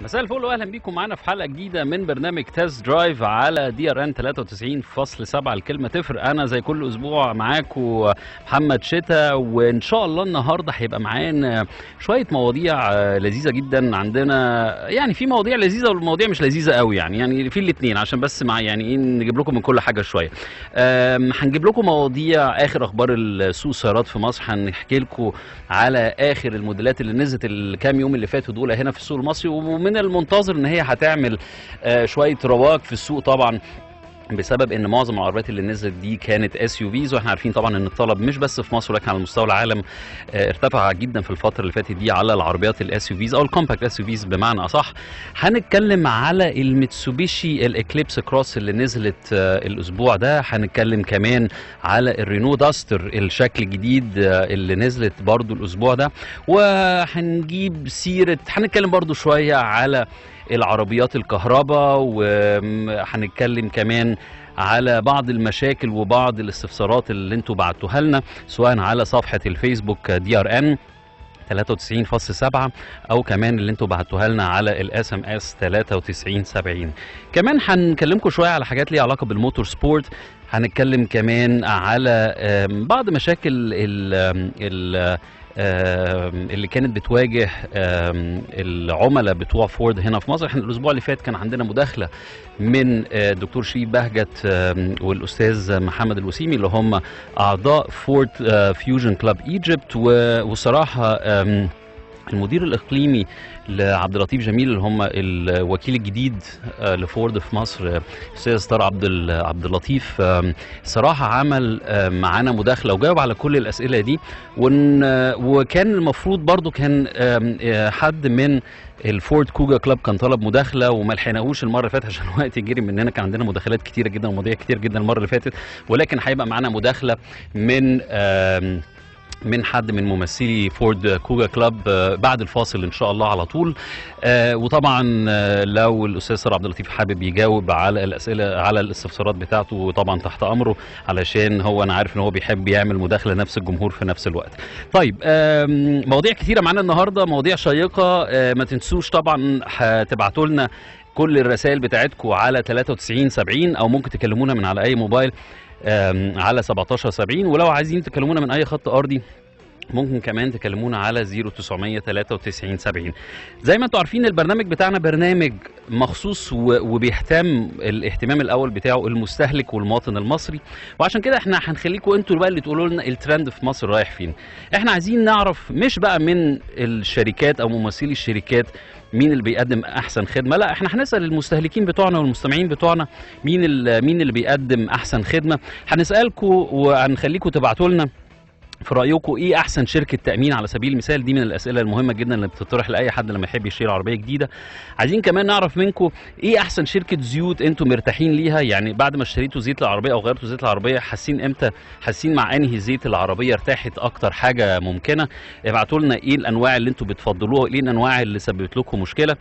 مساء الفل واهلا بيكم معانا في حلقه جديده من برنامج تيست درايف على دي ار ان 93.7. الكلمه تفرق. انا زي كل اسبوع معاكم محمد شتا، وان شاء الله النهارده هيبقى معانا شويه مواضيع لذيذه جدا. عندنا يعني في مواضيع لذيذه والمواضيع مش لذيذه قوي، يعني في الاثنين، عشان بس مع يعني ايه نجيب لكم من كل حاجه شويه. هنجيب لكم مواضيع اخر اخبار السوق السيارات في مصر، هنحكي لكم على اخر الموديلات اللي نزلت الكام يوم اللي فاتوا دول هنا في السوق المصري، ومن المنتظر ان هي هتعمل شويه رواج في السوق طبعا، بسبب ان معظم العربيات اللي نزلت دي كانت اس يو فيز، واحنا عارفين طبعا ان الطلب مش بس في مصر ولكن على مستوى العالم ارتفع جدا في الفتره اللي فاتت دي على العربيات الاس يو فيز او الكومباكت اس يو فيز بمعنى اصح. هنتكلم على الميتسوبيشي الاكليبس كروس اللي نزلت الاسبوع ده، هنتكلم كمان على الرينو داستر الشكل الجديد اللي نزلت برضو الاسبوع ده، وهنجيب سيره، هنتكلم برضو شويه على العربيات الكهرباء، وهنتكلم كمان على بعض المشاكل وبعض الاستفسارات اللي انتوا بعتوها لنا سواء على صفحة الفيسبوك دي ار ان 93.7 او كمان اللي انتوا بعتوها لنا على الاس ام اس 9370. كمان هنكلمكم شوية على حاجات ليها علاقة بالموتور سبورت، هنتكلم كمان على بعض مشاكل اللي كانت بتواجه العملاء بتوع فورد هنا في مصر. احنا الاسبوع اللي فات كان عندنا مداخله من الدكتور شريف بهجت والاستاذ محمد الوسيمي اللي هم اعضاء فورد فيوجن كلاب ايجيبت، وصراحه المدير الاقليمي لعبد اللطيف جميل اللي هم الوكيل الجديد لفورد في مصر الاستاذ طارق عبد اللطيف، صراحه عمل معانا مداخله وجاوب على كل الاسئله دي، وكان المفروض برضو كان حد من الفورد كوجا كلاب كان طلب مداخله وما لحقناهوش المره اللي فاتت عشان الوقت يجري مننا، كان عندنا مداخلات كتيره جدا ومواضيع كتير جدا المره اللي فاتت، ولكن هيبقى معانا مداخله من حد من ممثلي فورد كوجا كلاب بعد الفاصل ان شاء الله على طول. وطبعا لو الاستاذ طارق عبد اللطيف حابب يجاوب على الاسئله على الاستفسارات بتاعته طبعا تحت امره، علشان هو انا عارف ان هو بيحب يعمل مداخله نفس الجمهور في نفس الوقت. طيب مواضيع كثيره معانا النهارده، مواضيع شيقه. ما تنسوش طبعا هتبعتوا لنا كل الرسائل بتاعتكم على 9370 او ممكن تكلمونا من على اي موبايل على 1770، ولو عايزين تكلمونا من اي خط ارضي ممكن كمان تكلمونا على 0993 70. زي ما انتم عارفين البرنامج بتاعنا برنامج مخصوص وبيهتم الاهتمام الاول بتاعه المستهلك والمواطن المصري، وعشان كده احنا هنخليكم انتوا بقى اللي تقولوا لنا الترند في مصر رايح فين. احنا عايزين نعرف مش بقى من الشركات او ممثلي الشركات مين اللي بيقدم احسن خدمه، لا احنا هنسال المستهلكين بتوعنا والمستمعين بتوعنا مين اللي بيقدم احسن خدمه. هنسالكم وهنخليكم تبعتوا لنا في رايكم ايه احسن شركه تامين على سبيل المثال، دي من الاسئله المهمه جدا اللي بتطرح لاي حد لما يحب يشتري عربيه جديده. عايزين كمان نعرف منكم ايه احسن شركه زيوت انتم مرتاحين ليها، يعني بعد ما اشتريتوا زيت العربيه او غيرتوا زيت العربيه حاسين امتى، حاسين مع انهي زيت العربيه ارتاحت اكتر حاجه ممكنه. ابعتوا لنا ايه الانواع اللي انتم بتفضلوها، ايه الانواع اللي سببت لكم مشكله.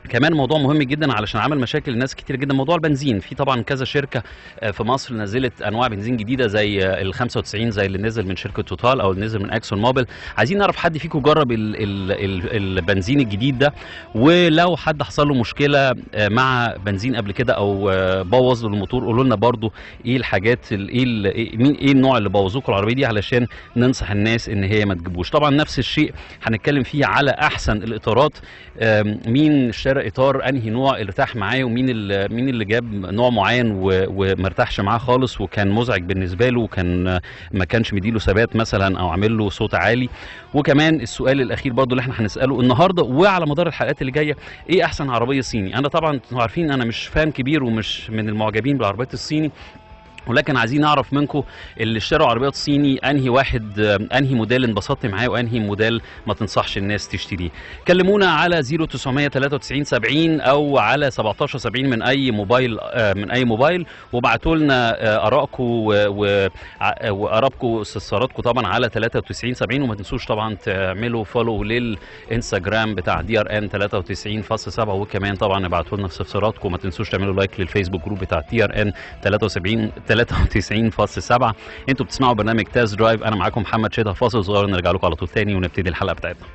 كمان موضوع مهم جدا علشان عمل مشاكل لناس كتير جدا، موضوع البنزين. في طبعا كذا شركه في مصر نزلت انواع بنزين جديده زي ال 95 زي اللي نزل من شركه توتال او اللي نزل من اكسون موبيل. عايزين نعرف حد فيكم جرب البنزين الجديد ده، ولو حد حصل له مشكله مع بنزين قبل كده او بوظ له الموتور قولوا لنا برده ايه الحاجات ايه النوع اللي بوظوكوا العربيه دي علشان ننصح الناس ان هي ما تجيبوش. طبعا نفس الشيء هنتكلم فيه على احسن الاطارات، مين اشترى اطار انهي نوع ارتاح معاه، ومين اللي جاب نوع معين وما ارتاحش معاه خالص وكان مزعج بالنسبه له وكان ما كانش مديله ثبات مثلا او عامل له صوت عالي. وكمان السؤال الاخير برضو اللي احنا هنساله النهارده وعلى مدار الحلقات اللي جايه، ايه احسن عربيه صيني؟ انا طبعا انتوا عارفين انا مش فان كبير ومش من المعجبين بالعربيات الصيني، ولكن عايزين نعرف منكم اللي اشتروا عربيات صيني انهي واحد انهي موديل انبسطت معاه وانهي موديل ما تنصحش الناس تشتريه. كلمونا على 0993 70 او على 1770 من اي موبايل وابعتوا لنا ارائكم وارائكم واستفساراتكم طبعا على 93 70، وما تنسوش طبعا تعملوا فولو للانستجرام بتاع دي ار ان 93.7، وكمان طبعا ابعتوا لنا استفساراتكم، وما تنسوش تعملوا لايك للفيسبوك جروب بتاع دي ار ان 93.7. انتوا بتسمعوا برنامج تيست درايف، انا معاكم محمد شتا. فاصل صغير نرجع لكم على طول تاني ونبتدي الحلقه بتاعتنا.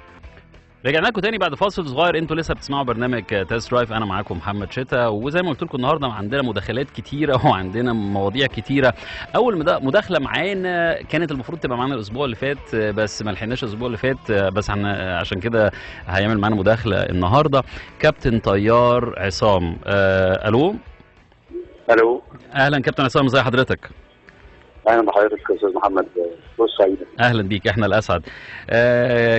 رجعنا لكم تاني بعد فاصل صغير. انتوا لسه بتسمعوا برنامج تيست درايف، انا معاكم محمد شتا، وزي ما قلت لكم النهارده عندنا مداخلات كتيره وعندنا مواضيع كتيره. اول مداخله معانا كانت المفروض تبقى معانا الاسبوع اللي فات، بس ما لحقناش الاسبوع اللي فات، بس عشان كده هيعمل معانا مداخله النهارده كابتن طيار عصام. الو. الو، اهلا كابتن عصام، ازي حضرتك؟ اهلا بحضرتك يا استاذ محمد، فرصه سعيده. اهلا بيك، احنا الاسعد.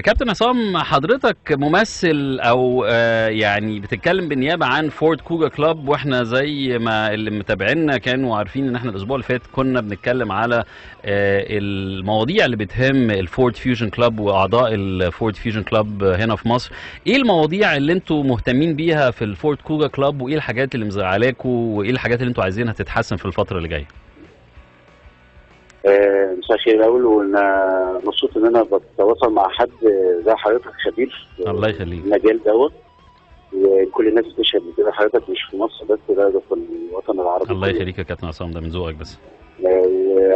كابتن عصام، حضرتك ممثل او يعني بتتكلم بالنيابه عن فورد كوجا كلاب، واحنا زي ما اللي متابعينا كانوا عارفين ان احنا الاسبوع اللي فات كنا بنتكلم على المواضيع اللي بتهم الفورد فيوجن كلاب واعضاء الفورد فيوجن كلاب هنا في مصر. ايه المواضيع اللي انتوا مهتمين بيها في الفورد كوجا كلاب، وايه الحاجات اللي مزعلاكوا، وايه الحاجات اللي انتوا عايزينها تتحسن في الفتره اللي جايه؟ مساء الخير الاول، وانا مبسوط ان انا بتواصل مع حد زي حضرتك خبير الله يخليك. المجال دوت، وكل الناس بتشهد كده. حضرتك مش في مصر بس، ده في الوطن العربي. الله يخليك يا كابتن عصام، ده من ذوقك بس.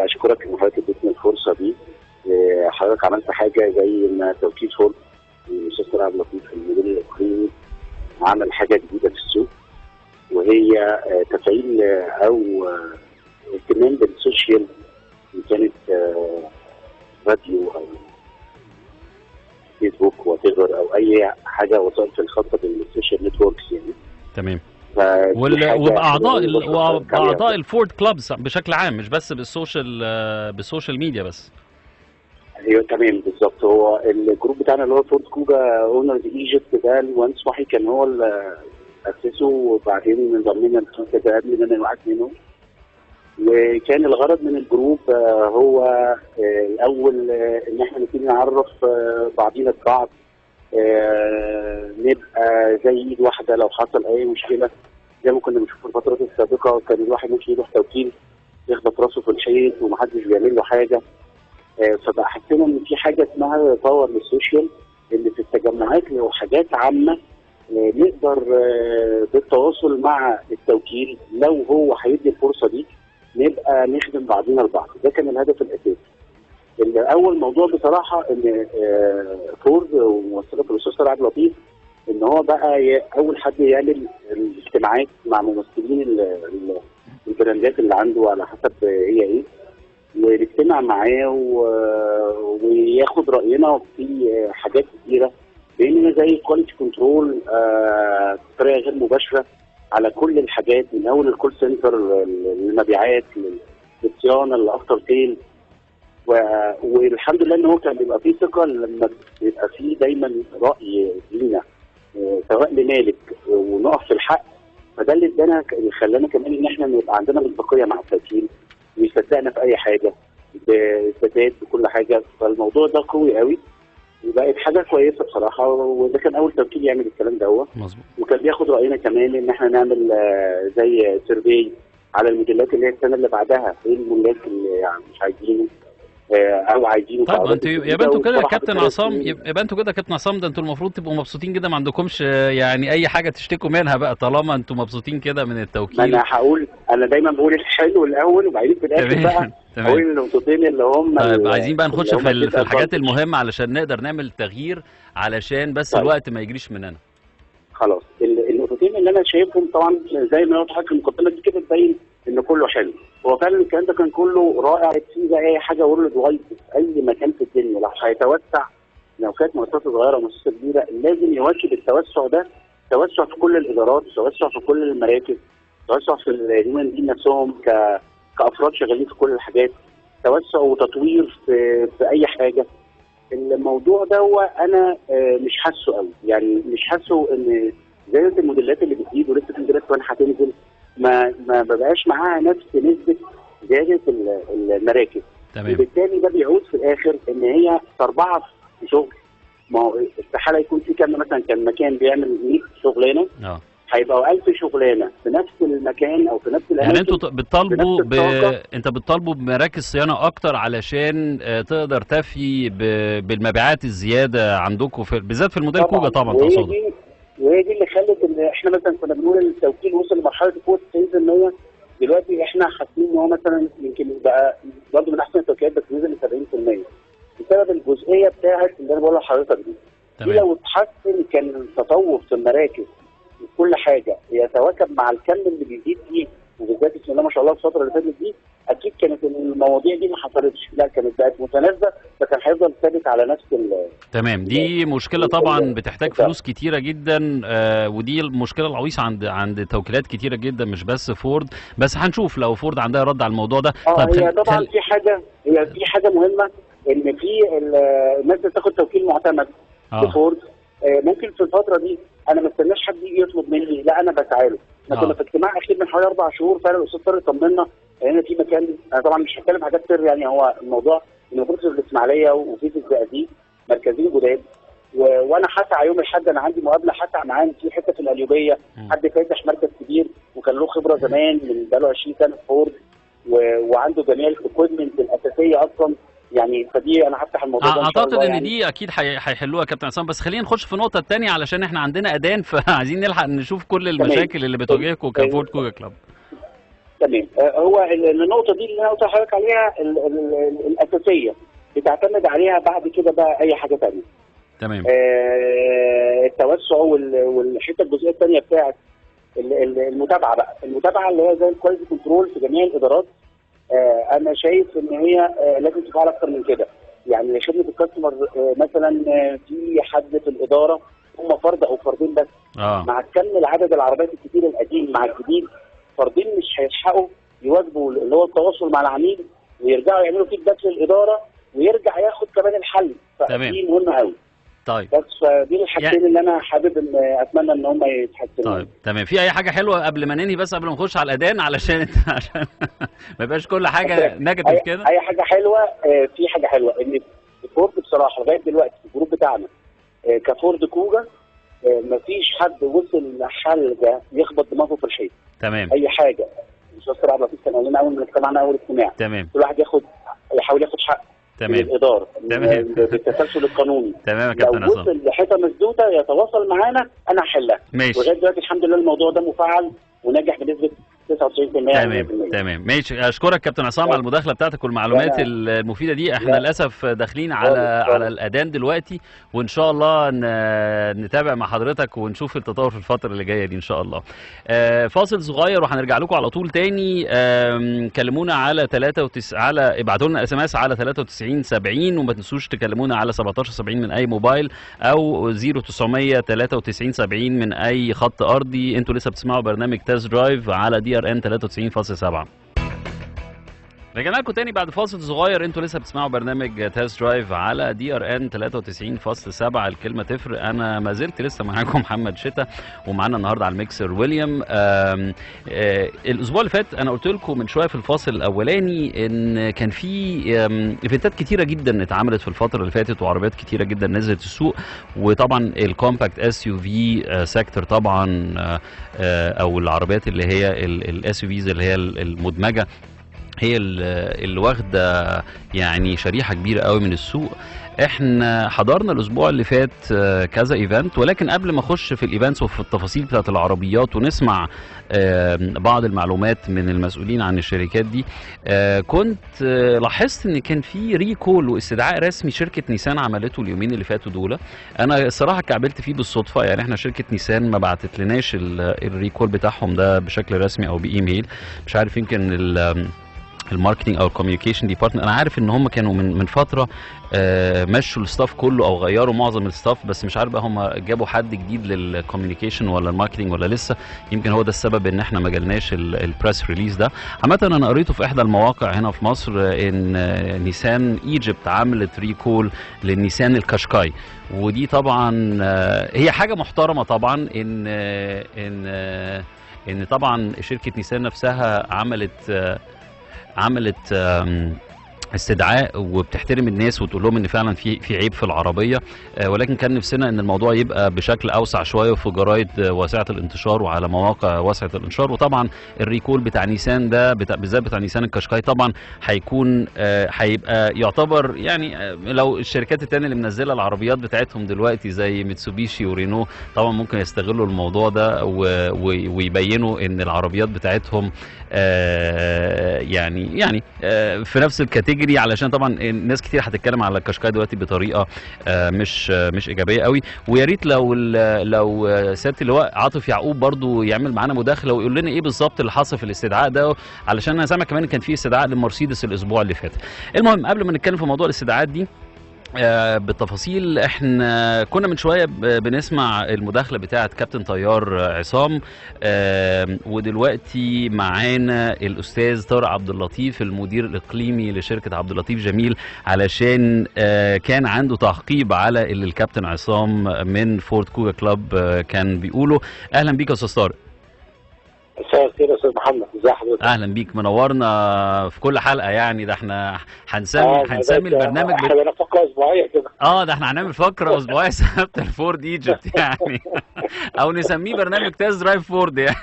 اشكرك ان حضرتك اديتني الفرصه دي. حضرتك عملت حاجه زي ما توكيل فورد الاستاذ عبد اللطيف المدير الاقليمي عمل حاجه جديده في السوق، وهي تفعيل او اهتمام بالسوشيال، كانت راديو او فيسبوك واتيفر او اي حاجه وسائل الخاصه بالسوشيال نتوركس يعني. تمام. وباعضاء الفورد كلابز بشكل عام، مش بس بالسوشيال ميديا بس. ايوه تمام بالظبط. هو الجروب بتاعنا اللي هو فورد كوجا اونرز ايجيبت ده، المهندس محي كان هو اللي اسسه، وبعدين انضم لنا كده قبل ما انا واحد منهم. وكان الغرض من الجروب هو الاول ان احنا نبتدي نعرف بعضينا ببعض، نبقى زي ايد واحده لو حصل اي مشكله. زي ما كنا بنشوف في الفترات السابقه، كان الواحد ممكن يروح توكيل يخبط راسه في الحيط ومحدش بيعمل له حاجه. فبقى حسينا ان في حاجه اسمها باور للسوشيال، اللي في التجمعات لو حاجات عامه نقدر بالتواصل مع التوكيل لو هو هيدي الفرصه دي نبقى نخدم بعضنا البعض. ده كان الهدف الاساسي. اول موضوع بصراحه ان فورد ومؤسسه الاستاذ عبد اللطيف ان هو بقى اول حد يعمل الاجتماعات مع ممثلين البراندات اللي عنده على حسب هي ايه، ونجتمع معاه وياخد راينا في حاجات كتيره، باننا زي كواليتي كنترول بطريقه غير مباشره على كل الحاجات، من اول الكول سنتر للمبيعات للصيانه للافتر سيل. والحمد لله ان هو كان بيبقى فيه ثقه لما بيبقى فيه دايما راي لينا سواء لمالك ونقف في الحق. فده اللي ادانا اللي خلانا كمان ان احنا نبقى عندنا مصداقيه مع التوكيل ويصدقنا في اي حاجه باثباتات بكل حاجه. فالموضوع ده قوي قوي وبقت حاجه كويسه بصراحه، وده كان اول توكيل يعمل الكلام دوت. وكان بياخد راينا كمان ان احنا نعمل زي سيرفي على الموديلات اللي هي السنه اللي بعدها، ايه الموديلات اللي يعني مش عايزينه او عايزينه. طيب انتوا يبقى انتوا كده يا كابتن عصام، يبقى انتوا كده يا كابتن عصام، ده انتوا المفروض تبقوا مبسوطين كده، ما عندكمش يعني اي حاجه تشتكوا منها بقى طالما انتوا مبسوطين كده من التوكيل. انا هقول، انا دايما بقول الحلو الاول وبعدين في الاخر بقى هقول النقطتين اللي هم. طيب عايزين بقى نخش في الحاجات المهمه علشان نقدر نعمل تغيير، علشان بس طيب. الوقت ما يجريش مننا. خلاص، النقطتين اللي انا شايفهم طبعا زي ما قلت لحضرتك المقدمه دي كده تبين ان كله حلو. هو فعلا الكلام ده كان كله رائع، في زي اي حاجه وورلد وايد في اي مكان في الدنيا لو هيتوسع، لو كانت مؤسسه صغيره ومؤسسه كبيره لازم يواكب التوسع ده، توسع في كل الادارات، توسع في كل المراكز، توسع في الهيومن بين نفسهم كافراد شغالين في كل الحاجات، توسع وتطوير في اي حاجه. الموضوع ده انا مش حاسه قوي، يعني مش حاسه ان زي الموديلات اللي بتزيد ولسه في موديلات كمان هتنزل ما بقاش معاها نفس نسبه زياده المراكز. تمام. وبالتالي ده بيعود في الاخر ان هي تربعه في شغل. ما هو استحاله يكون في كام مثلا كان مكان بيعمل 100 شغلانه هيبقوا 1000 شغلانه في نفس المكان او في نفس الاماكن. يعني انتوا بتطالبوا انت بتطالبوا بمراكز صيانه اكتر علشان تقدر تفي بالمبيعات الزياده عندكم بالذات في الموديل كوجا طبعا تقصد. وهي دي اللي خلت ان احنا مثلا كنا بنقول التوكيل وصل لمرحله فوق 90%، دلوقتي احنا حاسين ان هو مثلا يمكن بقى برضه من احسن التوكيلات بس نزل ل 70% بسبب الجزئيه بتاعت اللي انا بقولها لحضرتك دي. دي لو اتحسن كان التطور في المراكز وكل حاجه يتواكب مع الكم اللي بيزيد فيه، وبالذات بسم الله ما شاء الله الفتره اللي فاتت دي، اكيد كانت المواضيع دي ما حصلتش، لا كانت بقت متناسبه، فكان هيفضل ثابت على نفس تمام. دي مشكله طبعا بتحتاج فلوس كتيره جدا، ودي المشكله العويصه عند توكيلات كتيره جدا، مش بس فورد. بس هنشوف لو فورد عندها رد على الموضوع ده. طيب هي طبعا في حاجه مهمه، ان في الناس اللي بتاخد توكيل معتمد لفورد، ممكن في الفتره دي انا ما استناش حد يجي يطلب مني، لا انا بسعى له. احنا كنا في اجتماع اخير من حوالي 4 شهور، فعلا الاستاذ طارق طمنا ان في مكان، انا طبعا مش هتكلم حاجات سر، يعني هو الموضوع ان المفروض في الاسماعيليه وفي الزقازيق مركزين جداد، وانا هسعى يوم الاحد، انا عندي مقابله هسعى معاه في حته في القليوبيه، حد فاتح مركز كبير وكان له خبره زمان من بقاله 20 سنه في فورد، وعنده جميع الاكويبمنت الاساسيه اصلا، يعني فدي انا هفتح الموضوع ده ان شاء الله. اعتقد ان يعني دي اكيد هيحلوها يا كابتن عصام، بس خلينا نخش في النقطه الثانيه علشان احنا عندنا اذان، فعايزين نلحق نشوف كل المشاكل اللي بتواجهكم كفورد كوكا كلاب. تمام. هو النقطه دي اللي انا قلت لحضرتك عليها الاساسيه بتعتمد عليها، بعد كده بقى اي حاجه ثانيه. تمام. التوسع والحته الجزئيه الثانيه بتاعت المتابعه بقى، المتابعه اللي هي زي الكواليتي كنترول في جميع الادارات. انا شايف ان هي لازم تفعل اكتر من كده، يعني خدمه الكاستمر مثلا في حد في الاداره هم فرد او فردين بس، مع كم العدد العربيات الكتير القديم مع الجديد، فردين مش هيلحقوا يواجبوا اللي هو التواصل مع العميل ويرجعوا يعملوا فيدباك للاداره ويرجع ياخد كمان الحل، فدي مهمه قوي. طيب بس دي الحاجتين اللي انا حابب ان اتمنى ان هم يتحسنوا. طيب تمام. في اي حاجه حلوه قبل ما ننهي، بس قبل ما نخش على الاذان عشان ما يبقاش كل حاجه نيجاتيف كده؟ اي حاجه حلوه، في حاجه حلوه ان فورد بصراحه لغايه دلوقتي في الجروب بتاعنا كفورد كوجا مفيش حد وصل لحاجه يخبط دماغه في الحيط. تمام. اي حاجه الاستاذ عبد اللطيف كان قال لنا اول ما اجتمعنا اول اجتماع، تمام، كل واحد يحاول ياخد حق من الاداره بالتسلسل القانوني. تمام يا كابتن عصام. لو وصل لحته مسدوده يتواصل معانا انا هحلها. ماشي. ولغايه دلوقتي الحمد لله الموضوع ده مفعل وناجح بنسبه 99%. تمام. ماشي. اشكرك كابتن عصام على المداخله بتاعتك والمعلومات المفيده دي. احنا للاسف داخلين على الاذان دلوقتي، وان شاء الله نتابع مع حضرتك ونشوف التطور في الفتره اللي جايه دي ان شاء الله. فاصل صغير وهنرجع لكم على طول تاني. كلمونا على ابعتوا لنا اس ام اس على 93 70، وما تنسوش تكلمونا على 17 70 من اي موبايل، او 0900 93 70 من اي خط ارضي. انتوا لسه بتسمعوا برنامج تاز درايف على DRN 93.7. رجعنا لكم تاني بعد فاصل صغير. انتوا لسه بتسمعوا برنامج تاز درايف على DRN 93.7. الكلمه تفرق. انا ما زلت لسه معاكم محمد شتا، ومعانا النهارده على الميكسر ويليام. الاسبوع اللي فات انا قلت لكم من شويه في الفاصل الاولاني ان كان في ايفنتات كتيره جدا اتعملت في الفتره اللي فاتت، وعربيات كتيره جدا نزلت السوق. وطبعا الكومباكت SUV سيكتور طبعا، او العربيات اللي هي الSUVs اللي هي المدمجه، هي اللي واخده يعني شريحه كبيره قوي من السوق. احنا حضرنا الاسبوع اللي فات كذا ايفنت، ولكن قبل ما اخش في الايفنتس وفي التفاصيل بتاعت العربيات ونسمع بعض المعلومات من المسؤولين عن الشركات دي، كنت لاحظت ان كان في ريكول واستدعاء رسمي شركه نيسان عملته اليومين اللي فاتوا دول. انا الصراحه كعبلت فيه بالصدفه، يعني احنا شركه نيسان ما بعتت لناش الريكول بتاعهم ده بشكل رسمي او بايميل. مش عارف، يمكن الماركتنج او الكوميونيكيشن ديبارتمنت. انا عارف ان هم كانوا من فتره مشوا الستاف كله او غيروا معظم الستاف، بس مش عارف بقى هم جابوا حد جديد للكوميونيكيشن ولا الماركتنج ولا لسه. يمكن هو ده السبب ان احنا ما جالناش البريس ريليز ده. عامه انا قريته في احدى المواقع هنا في مصر ان نيسان ايجيبت عملت ريكول للنيسان الكاشكاي، ودي طبعا هي حاجه محترمه طبعا ان طبعا شركه نيسان نفسها عملت استدعاء وبتحترم الناس وتقول لهم ان فعلا في عيب في العربيه. ولكن كان نفسنا ان الموضوع يبقى بشكل اوسع شويه في جرايد واسعه الانتشار وعلى مواقع واسعه الانتشار. وطبعا الريكول بتاع نيسان ده بالذات بتاع نيسان الكاشكاي طبعا هيبقى يعتبر، يعني لو الشركات التانية اللي منزله العربيات بتاعتهم دلوقتي زي ميتسوبيشي ورينو طبعا ممكن يستغلوا الموضوع ده ويبينوا ان العربيات بتاعتهم يعني في نفس الكاتيجوري نجري علشان طبعا ناس كتير هتتكلم على كاشكاي دلوقتي بطريقه مش ايجابيه قوي. ويا ريت لو سياده اللواء عاطف يعقوب برضو يعمل معانا مداخله ويقول لنا ايه بالظبط اللي حصل في الاستدعاء ده، علشان انا سامع كمان كان في استدعاء لمرسيدس الاسبوع اللي فات. المهم قبل ما نتكلم في موضوع الاستدعاءات دي بالتفاصيل، احنا كنا من شويه بنسمع المداخله بتاعه كابتن طيار عصام، ودلوقتي معانا الاستاذ طارق عبد اللطيف المدير الاقليمي لشركه عبد اللطيف جميل، علشان كان عنده تعقيب على اللي الكابتن عصام من فورد كوجا كلاب كان بيقوله. اهلا بيك يا استاذ طارق. مساء الخير يا استاذ محمد، ازي حضرتك؟ اهلا بيك، منورنا في كل حلقه يعني. ده احنا هنسمي البرنامج احنا فقره اسبوعيه كده. ده احنا هنعمل فقره اسبوعيه سبت الفورد ايجيبت يعني او نسميه برنامج تيست درايف فورد يعني.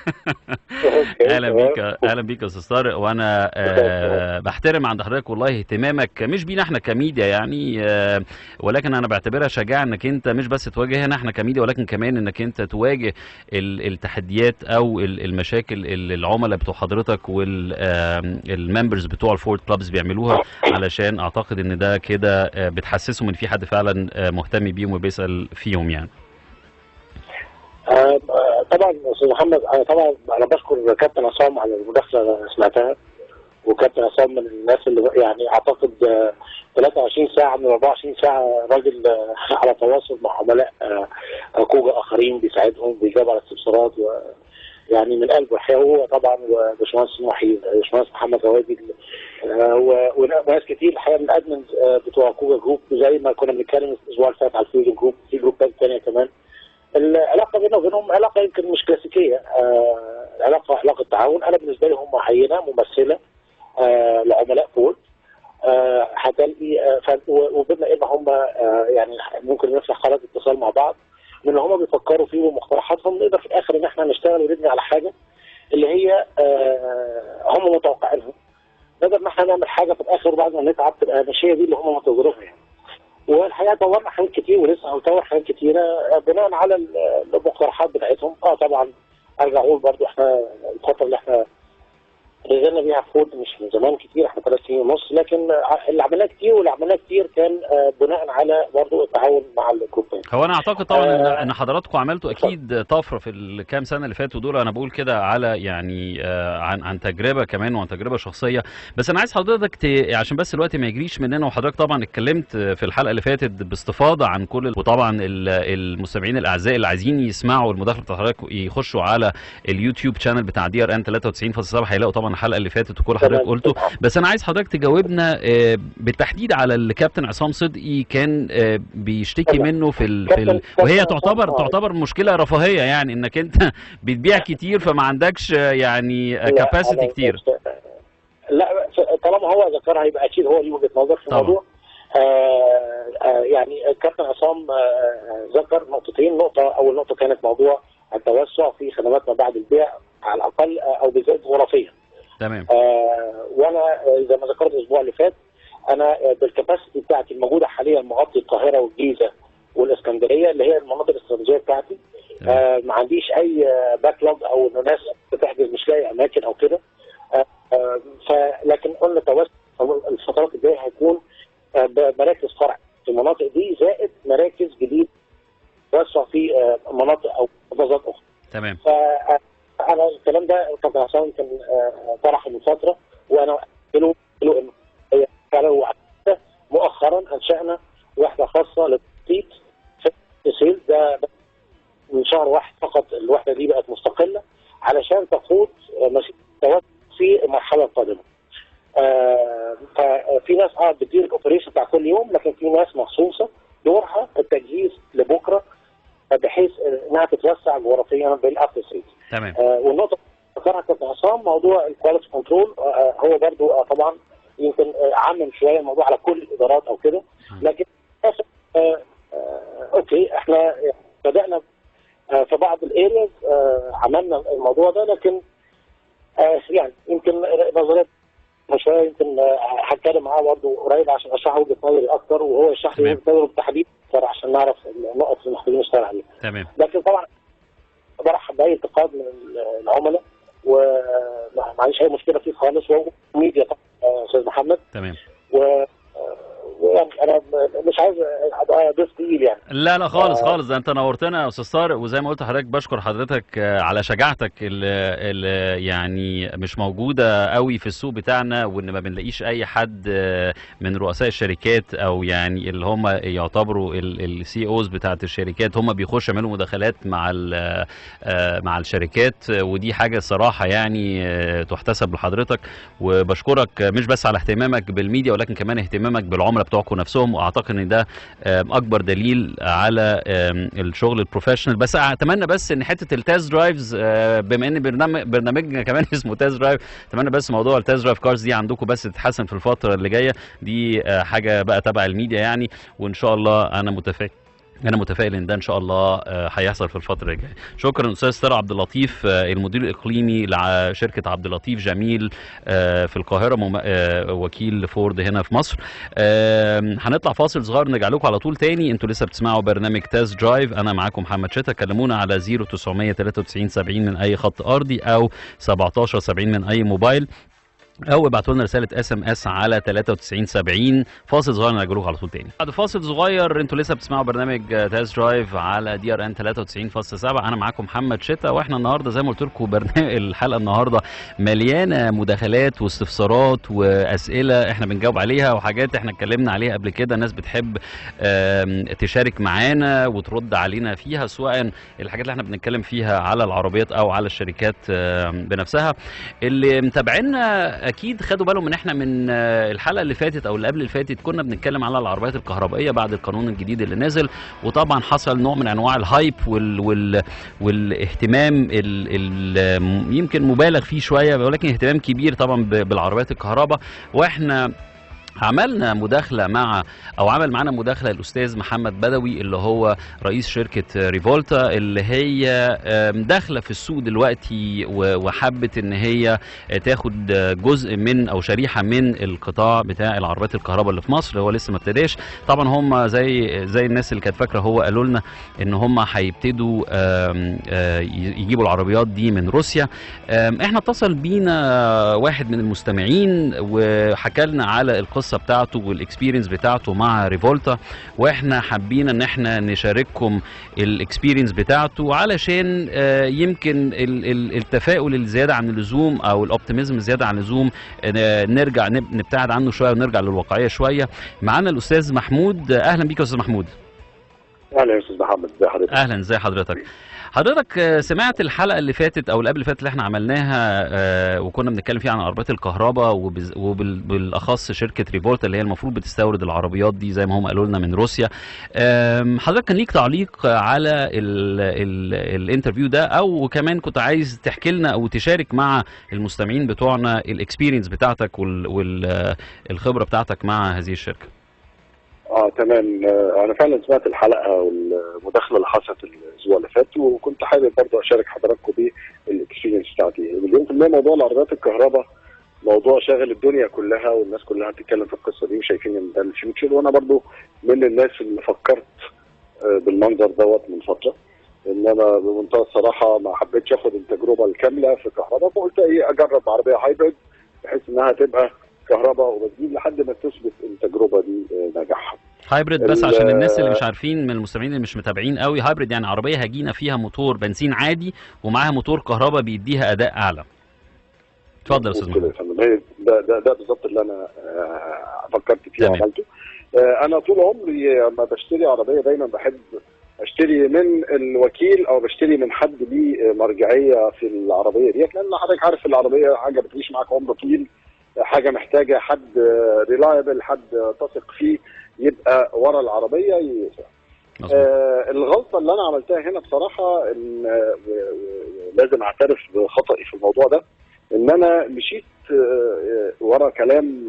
اهلا بيك يا استاذ طارق، وانا بحترم عند حضرتك والله اهتمامك مش بينا احنا كميديا يعني، ولكن انا بعتبرها شجاعه انك انت مش بس تواجهنا احنا كميديا، ولكن كمان انك انت تواجه التحديات او المشاكل اللي العملاء بتوع حضرتك والممبرز بتوع الفورد كلابز بيعملوها، علشان اعتقد ان ده كده بتحسسهم ان في حد فعلا مهتم بيهم وبيسال فيهم يعني. طبعا استاذ محمد، انا بشكر كابتن عصام على المداخله اللي سمعتها. وكابتن عصام من الناس اللي يعني اعتقد 23 ساعه من 24 ساعه راجل على تواصل مع عملاء كوجا اخرين، بيساعدهم، بيجاوب على استفسارات، يعني من قلبه الحقيقه. هو طبعا وباشمهندس محي، باشمهندس محمد روادي، وناس كتير الحقيقه من الادمنز بتوع كوجا جروب، زي ما كنا بنتكلم الاسبوع اللي فات على الفيوجن جروب، في جروبات ثانيه كمان. العلاقه بيننا وبينهم علاقه يمكن مش كلاسيكيه، علاقه تعاون. انا بالنسبه لي هم عينه ممثله لعملاء فورد، هتلاقي وبما ان هم يعني ممكن نفتح قناه اتصال مع بعض من اللي هم بيفكروا فيه ومقترحاتهم، نقدر في الاخر ان احنا نشتغل ونبني على حاجه اللي هي هم متوقعينها. نقدر ان احنا نعمل حاجه في الاخر بعد ما نتعب تبقى ماشيه دي اللي هم منتظرينها يعني. والحقيقه طورنا حاجات كتير ولسه هنطور حاجات كتيره بناء على المقترحات بتاعتهم. طبعا ارجع اقول برضو احنا الفتره اللي احنا نزلنا بيها فورد مش من زمان كتير، احنا 3 سنين ونص، لكن اللي عملناه كتير واللي عملناه كتير كان بناء على برضه التعاون مع الجروبين. هو انا اعتقد طبعا ان حضراتكم عملتوا اكيد طفره في الكام سنه اللي فاتوا دول، انا بقول كده على يعني عن تجربه كمان وعن تجربه شخصيه. بس انا عايز حضرتك عشان بس الوقت ما يجريش مننا، وحضرتك طبعا اتكلمت في الحلقه اللي فاتت باستفاضه عن كل، وطبعا المستمعين الاعزاء اللي عايزين يسمعوا المداخله بتاع حضرتك يخشوا على اليوتيوب شانل بتاع دي ار ان 93.7 هيلاقوا طبعا الحلقه اللي فاتت وكل حضرتك قلته. بس انا عايز حضرتك تجاوبنا بالتحديد على اللي كابتن عصام صدقي كان بيشتكي منه وهي تعتبر مشكله رفاهيه يعني، انك انت بتبيع كتير فما عندكش يعني كاباسيتي كتير. لا طالما هو ذكرها يبقى اكيد هو ليه وجهه نظر في الموضوع. يعني الكابتن عصام ذكر نقطتين. اول نقطه كانت موضوع التوسع في خدمات ما بعد البيع على الاقل او بزياده غرفيا. تمام. وانا زي ما ذكرت الاسبوع اللي فات، انا بالكباسيتي بتاعتي الموجوده حاليا مغطي القاهره والجيزه والاسكندريه اللي هي المناطق الاستراتيجيه بتاعتي. ما عنديش اي باك لوج او ان الناس بتحجز مش لاقي اماكن او كده. لكن قلنا توسع الفترات الجايه هيكون مراكز فرع في المناطق دي، زائد مراكز جديده توسع في مناطق او محافظات اخرى. تمام. انا الكلام ده طبعا عشان كان طرحه من فتره، وانا قلت له انه فعلا مؤخرا انشانا وحده خاصه للتخطيط في السيل ده من شهر واحد فقط. الوحده دي بقت مستقله علشان تخوض مسيره في المرحله القادمه. ففي ناس بتدير الاوبريشن بتاع كل يوم، لكن في ناس مخصوصه دورها التجهيز لبكره بحيث انها تتوسع جغرافيا بالافتر سيل. تمام. والنقطه ذكرها كابتن عصام موضوع الكواليتي كنترول، هو برضو طبعا يمكن عمم شويه الموضوع على كل الادارات او كده، لكن اوكي احنا بدانا في بعض الارياز عملنا الموضوع ده، لكن يعني يمكن نظريه شويه يمكن هتكلم معاه برضه قريب عشان اشرح وجهه نظري اكتر، وهو يشرح لي وجهه نظره بالتحديد عشان نعرف النقط اللي محتاجين نشتغل عليها. تمام. لكن طبعا برحب باي انتقاد من العملاء وما عنديش اي مشكله فيه خالص، وهو ميديا طبعا استاذ محمد. تمام. ويعني انا مش عايز ابقى ضيف تقيل يعني. لا خالص خالص، ده انت نورتنا يا استاذ طارق، وزي ما قلت لحضرتك بشكر حضرتك على شجاعتك اللي يعني مش موجوده قوي في السوق بتاعنا، وان ما بنلاقيش اي حد من رؤساء الشركات او يعني اللي هم يعتبروا السي اوز بتاعت الشركات هم بيخشوا يعملوا مداخلات مع الشركات، ودي حاجه الصراحه يعني تحتسب لحضرتك. وبشكرك مش بس على اهتمامك بالميديا ولكن كمان اهتمامك بالعملاء بتوعكم نفسهم، واعتقد ان ده اكبر دليل على الشغل البروفيشنال. بس اتمنى بس ان حته التاز درايفز، بما ان برنامجنا كمان اسمه تاز درايف، اتمنى بس موضوع التاز درايف كارز دي عندكم بس تتحسن في الفتره اللي جايه دي، حاجه بقى تبع الميديا يعني، وان شاء الله انا متفائل ان ده ان شاء الله هيحصل في الفتره الجايه. شكرا استاذ طارق عبد اللطيف، المدير الاقليمي لشركه عبد اللطيف جميل في القاهره، وكيل فورد هنا في مصر. هنطلع فاصل صغير نرجع لكم على طول تاني. انتوا لسه بتسمعوا برنامج تاز درايف، انا معاكم محمد شتا. كلمونا على 0993 70 من اي خط ارضي او 17 70 من اي موبايل، او ابعتوا لنا رساله SMS على 9370. فاصل صغير نرجع لكم على طول تاني. بعد فاصل صغير انتوا لسه بتسمعوا برنامج تاز درايف على DRN 93.7. انا معاكم محمد شتا، واحنا النهارده زي ما قلت لكم الحلقه النهارده مليانه مداخلات واستفسارات واسئله احنا بنجاوب عليها، وحاجات احنا اتكلمنا عليها قبل كده الناس بتحب تشارك معانا وترد علينا فيها، سواء الحاجات اللي احنا بنتكلم فيها على العربيات او على الشركات بنفسها. اللي متابعينا اكيد خدوا بالهم من احنا من الحلقه اللي فاتت او اللي قبل اللي فاتت كنا بنتكلم على العربيات الكهربائيه بعد القانون الجديد اللي نزل، وطبعا حصل نوع من انواع الهايب والاهتمام يمكن مبالغ فيه شويه، ولكن اهتمام كبير طبعا بالعربيات الكهرباء. واحنا عملنا مداخله عمل معانا مداخله الاستاذ محمد بدوي اللي هو رئيس شركه ريفولتا، اللي هي داخله في السوق دلوقتي وحبت ان هي تاخد جزء من او شريحه من القطاع بتاع العربيات الكهرباء اللي في مصر. هو لسه ما ابتداش طبعا، هم زي الناس اللي كانت فاكره، هو قالوا لنا ان هم هيبتدوا يجيبوا العربيات دي من روسيا. احنا اتصل بينا واحد من المستمعين وحكى لنا على القصه بتاعته والاكسبيرينس بتاعته مع ريفولتا، واحنا حابين ان احنا نشارككم الاكسبيرينس بتاعته علشان يمكن التفاؤل الزياده عن اللزوم او الاوبتيميزم الزياده عن اللزوم نرجع نبتعد عنه شويه ونرجع للواقعيه شويه. معانا الاستاذ محمود. اهلا بيك يا استاذ محمود. اهلا يا استاذ محمد، ازي حضرتك؟ اهلا، ازي حضرتك سمعت الحلقه اللي فاتت او اللي قبل اللي فاتت اللي احنا عملناها وكنا بنتكلم فيها عن عربيات الكهرباء وبالاخص شركه ريفولتا اللي هي المفروض بتستورد العربيات دي زي ما هم قالوا لنا من روسيا. حضرتك كان ليك تعليق على الانترفيو ده، او كمان كنت عايز تحكي لنا او تشارك مع المستمعين بتوعنا الاكسبيرينس بتاعتك والخبره بتاعتك مع هذه الشركه؟ تمام. انا فعلا سمعت الحلقه والمداخله اللي حصلت الاسبوع اللي فات، وكنت حابب برضه اشارك حضراتكم بالاكسبيرينس بتاعتي. مليون في المية موضوع العربيات الكهرباء موضوع شاغل الدنيا كلها، والناس كلها بتتكلم في القصه دي وشايفين ان ده الفيوتشر، وانا برضه من الناس اللي فكرت بالمنظر دوت من فتره، انما بمنتهى الصراحه ما حبيتش اخد التجربه الكامله في كهرباء، فقلت اجرب عربيه هايبريد بحيث انها تبقى كهرباء وبنزين لحد ما تثبت التجربه دي نجاحها. هايبريد بس عشان الناس اللي مش عارفين من المستمعين اللي مش متابعين قوي، هايبريد يعني عربيه هجينه فيها موتور بنزين عادي ومعاها موتور كهرباء بيديها اداء اعلى. اتفضل يا استاذ محمد. ده بالظبط اللي انا فكرت فيه وعملته. انا طول عمري لما بشتري عربيه دايما بحب اشتري من الوكيل او بشتري من حد ليه مرجعيه في العربيه ديت، لان حضرتك عارف العربيه حاجه بتعيش معاك عمر طويل، حاجه محتاجه حد ريلايبل، حد تثق فيه يبقى ورا العربيه الغلطه اللي انا عملتها هنا بصراحه ان لازم اعترف بخطئي في الموضوع ده، ان انا مشيت ورا كلام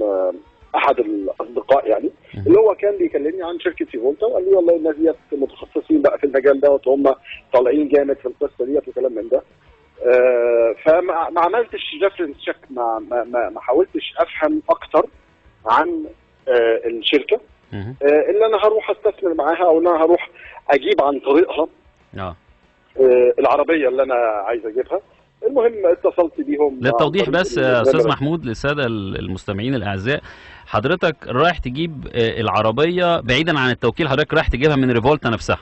احد الاصدقاء يعني اللي هو كان بيكلمني عن شركه ريفولتا، وقال لي والله الناس ديت متخصصين بقى في المجال دوت وهم طالعين جامد في القصه ديت وكلام من ده. فما عملتش ريفرنس تشيك، ما حاولتش افهم اكتر عن الشركه اللي انا هروح استثمر معاها او انا هروح اجيب عن طريقها العربيه اللي انا عايز اجيبها. المهم اتصلت بيهم. للتوضيح بس يا استاذ محمود للساده المستمعين الاعزاء، حضرتك رايح تجيب العربيه بعيدا عن التوكيل، حضرتك رايح تجيبها من ريفولتا نفسها.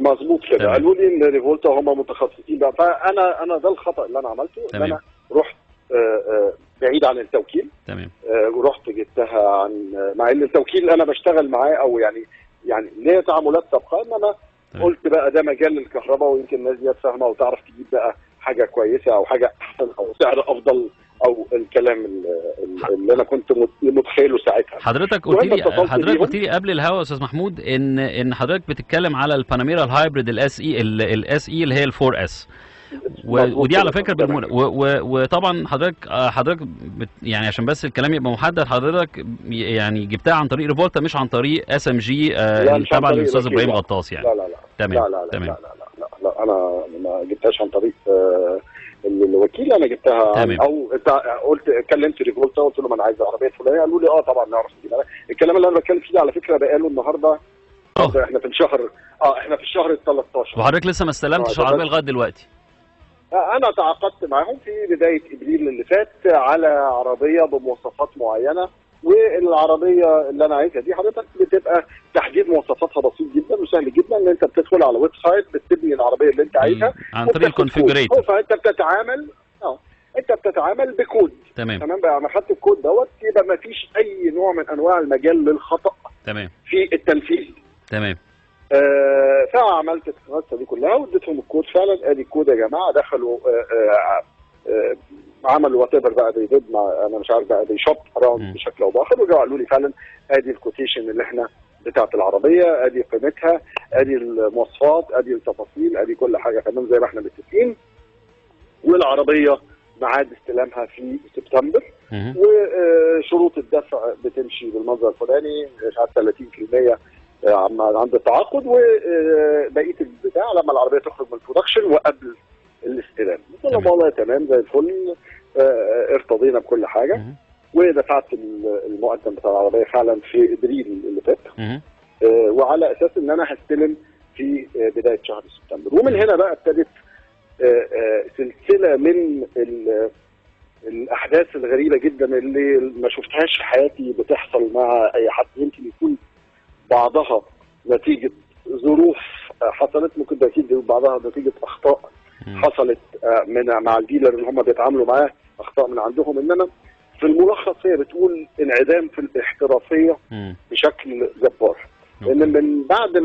مظبوط كده، قالوا لي ان ريفولتا هم متخصصين بقى، فانا ده الخطا اللي انا عملته، ان انا رحت بعيد عن التوكيل. تمام. ورحت جبتها عن، مع ان التوكيل انا بشتغل معاه او يعني ليا تعاملات سابقه، انما قلت بقى ده مجال الكهرباء ويمكن الناس دي فاهمه وتعرف تجيب بقى حاجه كويسه او حاجه احسن او سعر افضل او الكلام اللي انا كنت متخيله ساعتها. حضرتك قلت لي قبل الهوا يا استاذ محمود ان حضرتك بتتكلم على الباناميرا الهايبريد الاس اي اللي هي الفور اس، ودي على فكره وطبعا حضرتك يعني عشان بس الكلام يبقى محدد، حضرتك يعني جبتها عن طريق ريفولتا مش عن طريق اس ام جي تبع الاستاذ ابراهيم غطاس يعني. لا تمام. لا انا ما جبتهاش عن طريق الوكيل، انا جبتها تمام. او قلت كلمت ريفولتا قلت لهم انا عايز عربيه فلانيه، قالوا لي طبعا نعرف نجيبها. الكلام اللي انا بتكلم فيه على فكره بقاله النهارده احنا في الشهر ال 13 وحضرتك لسه ما استلمتش العربيه لغايه دلوقتي. انا تعاقدت معاهم في بدايه ابريل اللي فات على عربيه بمواصفات معينه، والعربيه اللي انا عايزها دي حضرتك بتبقى تحديد مواصفاتها بسيط جدا وسهل جدا، ان انت بتدخل على ويب سايت بتبني العربيه اللي انت عايزها عن طريق الكونفيجريتور، فانت بتتعامل بكود. تمام بقى، انا خدت الكود دوت يبقى ما فيش اي نوع من انواع المجال للخطا تمام في التنفيذ. تمام. فعملت القصه دي كلها واديتهم الكود فعلا، ادي الكود يا جماعه، دخلوا عملوا وات ايفر بقى انا مش عارف بقى شوب اراوند بشكل او باخر، ورجعوا قالوا لي فعلا ادي الكوتيشن اللي احنا بتاعت العربيه، ادي قيمتها، ادي المواصفات، ادي التفاصيل، ادي كل حاجه تمام زي ما احنا متفقين، والعربيه ميعاد استلامها في سبتمبر، وشروط الدفع بتمشي بالمنظر الفلاني، مش عارف 30% عند التعاقد، وبقيه البتاع لما العربيه تخرج من البرودكشن وقبل الاستلام. قلت لهم والله تمام زي الفل، ارتضينا بكل حاجه، ودفعت المقدم بتاع العربيه فعلا في ابريل اللي فات، وعلى اساس ان انا هستلم في بدايه شهر سبتمبر. ومن هنا بقى ابتدت سلسله من الاحداث الغريبه جدا اللي ما شفتهاش في حياتي بتحصل مع اي حد، يمكن يكون بعضها نتيجه ظروف حصلت، ممكن بعضها نتيجه اخطاء حصلت مع الديلر اللي هم بيتعاملوا معاه، اخطاء من عندهم، انما في الملخص هي بتقول انعدام في الاحترافيه بشكل جبار. لان من بعد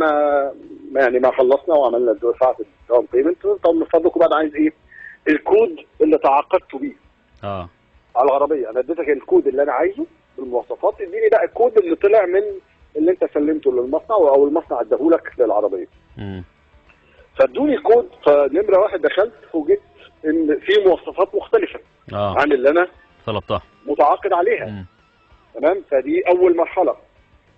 ما خلصنا وعملنا دفعت الداون بيمنت، طب من فضلكم بعد عايز ايه؟ الكود اللي تعاقدتوا بيه على العربيه، انا اديتك الكود اللي انا عايزه بالمواصفات، اديني بقى الكود اللي طلع من اللي انت سلمته للمصنع او المصنع اداهولك للعربيه. فادوني الكود، فنمره واحد دخلت فوجئت ان في مواصفات مختلفه عن اللي انا طلبتها متعاقد عليها. تمام، فدي اول مرحله.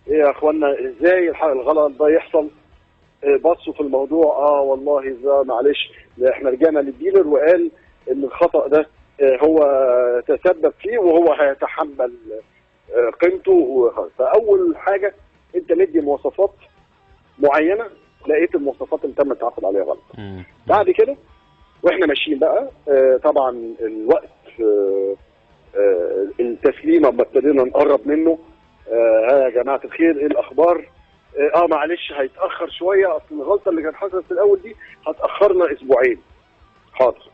ايه يا اخوانا ازاي الغلط ده يحصل؟ بصوا في الموضوع، والله ازاي معلش، احنا رجعنا للديلر وقال ان الخطا ده هو تسبب فيه وهو هيتحمل قيمته. فاول حاجه انت مدي مواصفات معينه، لقيت المواصفات اللي تم التعاقد عليها غلط. بعد كده واحنا ماشيين بقى، طبعا الوقت التسليم اما ابتدينا نقرب منه، يا جماعه الخير ايه الاخبار؟ معلش هيتاخر شويه، اصل الغلطه اللي كانت حصلت في الاول دي هتاخرنا اسبوعين. حاضر.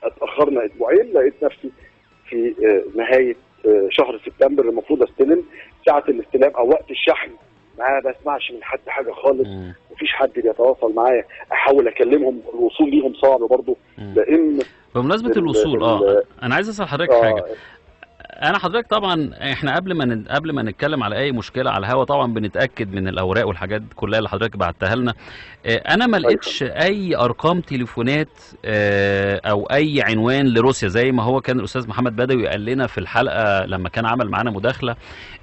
اتاخرنا اسبوعين، لقيت نفسي في نهايه شهر سبتمبر المفروض استلم. ساعه الاستلام او وقت الشحن ما بسمعش من حد حاجه خالص، مفيش حد بيتواصل معايا، احاول اكلمهم، الوصول ليهم صعب برضه. لان بمناسبه الوصول انا عايز اسال حضرتك حاجه. انا حضرتك طبعا احنا قبل ما نتكلم على اي مشكله على الهوا طبعا بنتاكد من الاوراق والحاجات كلها اللي حضرتك بعتها لنا. انا ما لقيتش اي ارقام تليفونات او اي عنوان لروسيا، زي ما هو كان الاستاذ محمد بدوي قال لنا في الحلقه لما كان عمل معانا مداخله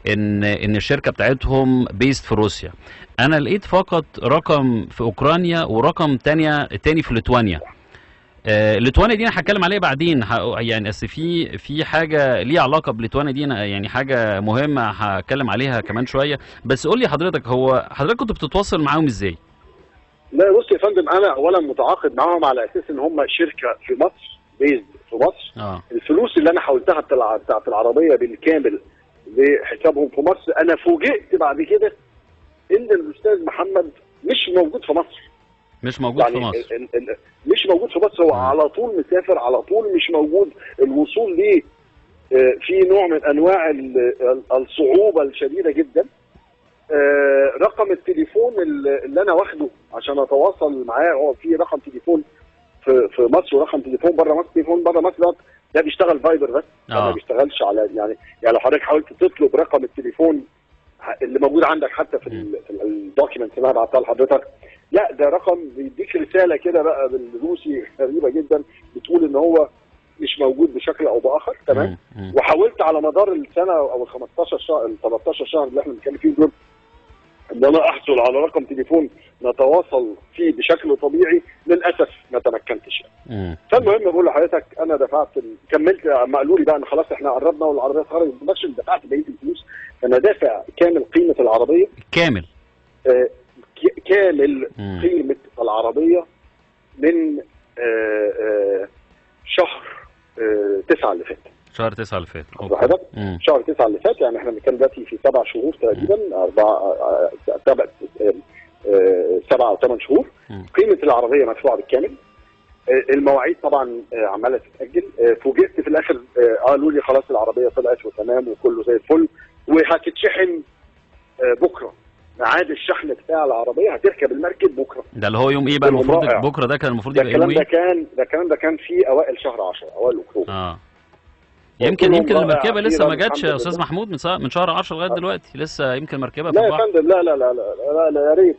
ان الشركه بتاعتهم بيست في روسيا. انا لقيت فقط رقم في اوكرانيا ورقم تاني في ليتوانيا. ليتوانيا دي انا هتكلم عليها بعدين، يعني اصل في حاجه ليها علاقه بليتوانيا دي، يعني حاجه مهمه هتكلم عليها كمان شويه. بس قول لي حضرتك، هو حضرتك كنت بتتواصل معاهم ازاي؟ لا بص يا فندم، انا اولا متعاقد معاهم على اساس ان هم شركه في مصر، بيزد في مصر. الفلوس اللي انا حولتها بتاعت العربيه بالكامل لحسابهم في مصر، انا فوجئت بعد كده ان الاستاذ محمد مش موجود في مصر. مش موجود في مصر. مش موجود في مصر، هو على طول مسافر، على طول مش موجود. الوصول ليه في نوع من انواع الصعوبه الشديده جدا. رقم التليفون اللي انا واخده عشان اتواصل معاه، هو في رقم تليفون في مصر ورقم تليفون بره مصر. تليفون بره مصر ده بيشتغل فايبر بس، ما بيشتغلش على يعني لو حضرتك حاولت تطلب رقم التليفون اللي موجود عندك حتى في الدوكيمنت اللي انا بعتها لحضرتك، لا ده رقم بيديك رساله كده بقى بالروسي غريبه جدا بتقول ان هو مش موجود بشكل او باخر. تمام. وحاولت على مدار السنه او ال 15 شهر ال 13 شهر اللي احنا بنتكلم فيهم دول ان انا احصل على رقم تليفون نتواصل فيه بشكل طبيعي، للاسف ما تمكنتش يعني. فالمهم بقول لحضرتك انا دفعت كملت، اما قالوا لي بقى ان خلاص احنا قربنا والعربيه اتخرجت البرودكشن، دفعت بقيه الفلوس. فانا دافع كامل قيمه العربيه، كامل قيمه العربيه من شهر 9 اللي فات. شهر 9 اللي فات. شهر 9 اللي فات، يعني احنا بنتكلم دلوقتي في 7 شهور تقريبا، 7 أو 8 شهور. قيمه العربيه مدفوعه بالكامل. المواعيد طبعا عماله تتاجل. فوجئت في الاخر قالوا لي خلاص العربيه طلعت وتمام وكله زي الفل وهتتشحن بكره. ميعاد الشحن بتاع العربيه هتركب المركب بكره. ده اللي هو يوم ايه بقى المفروض؟ بكره ده كان المفروض يبقى يوم ايه؟ الكلام ده كان في اوائل شهر 10، اوائل اكتوبر. يمكن المركبه لسه ما جاتش يا استاذ محمود من شهر 10 لغايه دلوقتي لسه يمكن مركبه في البحر. لا يا فندم، لا لا لا لا لا يا ريت.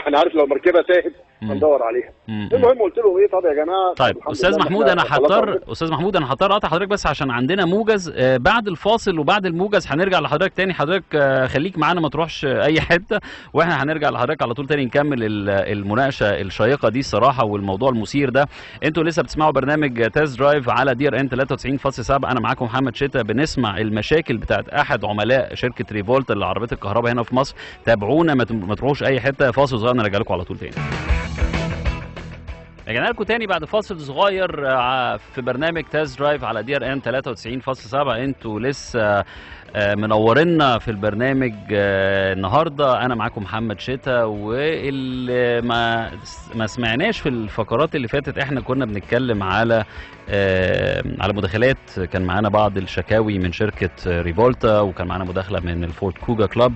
انا عارف لو مركبه تاهت هندور عليها. المهم قلت لهم ايه، طب يا جماعه. طيب استاذ محمود انا هضطر اقطع حضرتك بس عشان عندنا موجز بعد الفاصل، وبعد الموجز هنرجع لحضرتك تاني. حضرتك خليك معانا ما تروحش اي حته، واحنا هنرجع لحضرتك على طول تاني نكمل المناقشه الشيقه دي الصراحه والموضوع المثير ده. انتوا لسه بتسمعوا برنامج تيست درايف على دي ار ان 93.7. انا معاكم محمد شتا، بنسمع المشاكل بتاعت احد عملاء شركه ريفولت لعربيه الكهرباء هنا في مصر. تابعونا ما تروحوش اي حته. فاصل صغير نرجع لكم على طول تاني. رجعنا لكم تاني بعد فاصل صغير في برنامج تيست درايف على دي ار ان 93.7. انتوا لسه منورنا في البرنامج النهارده. انا معاكم محمد شتا، واللي ما سمعناش في الفقرات اللي فاتت احنا كنا بنتكلم على مداخلات. كان معانا بعض الشكاوي من شركه ريفولتا، وكان معانا مداخله من الفورد كوجا كلاب،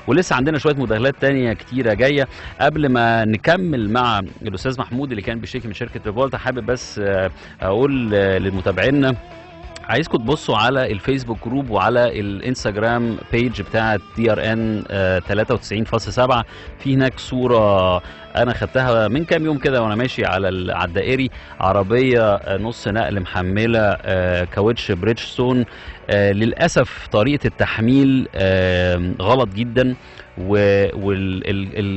ولسه عندنا شويه مداخلات تانية كتيره جايه. قبل ما نكمل مع الاستاذ محمود اللي كان بيشتكي من شركه ريفولتا، حابب بس اقول للمتابعين عايزكم تبصوا على الفيسبوك جروب وعلى الانستجرام بيج بتاعت دي ار ان 93.7. في هناك صوره انا خدتها من كام يوم كده وانا ماشي على الدائري، عربيه نص نقل محمله كاوتش بريدجستون. للاسف طريقه التحميل غلط جدا،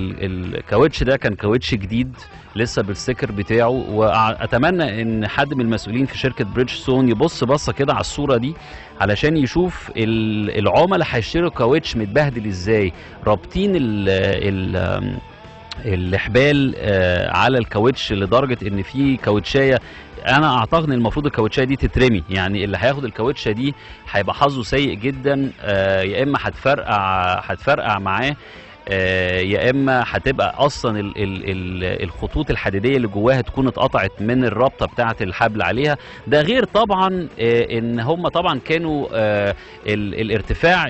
والكاوتش ده كان كاوتش جديد لسه بالستيكر بتاعه. واتمنى ان حد من المسؤولين في شركه بريدجستون يبص بصه كده على الصوره دي علشان يشوف العملاء هيشتروا كاوتش متبهدل ازاي، رابطين الحبال على الكاوتش لدرجه ان في كاوتشايه انا اعتقد ان المفروض الكاوتشايه دي تترمي. يعني اللي هياخد الكاوتشه دي هيبقى حظه سيء جدا، يا اما هتفرقع معاه، يا اما هتبقى اصلا الخطوط الحديديه اللي جواها تكون اتقطعت من الرابطه بتاعه الحبل عليها. ده غير طبعا ان هم طبعا كانوا الارتفاع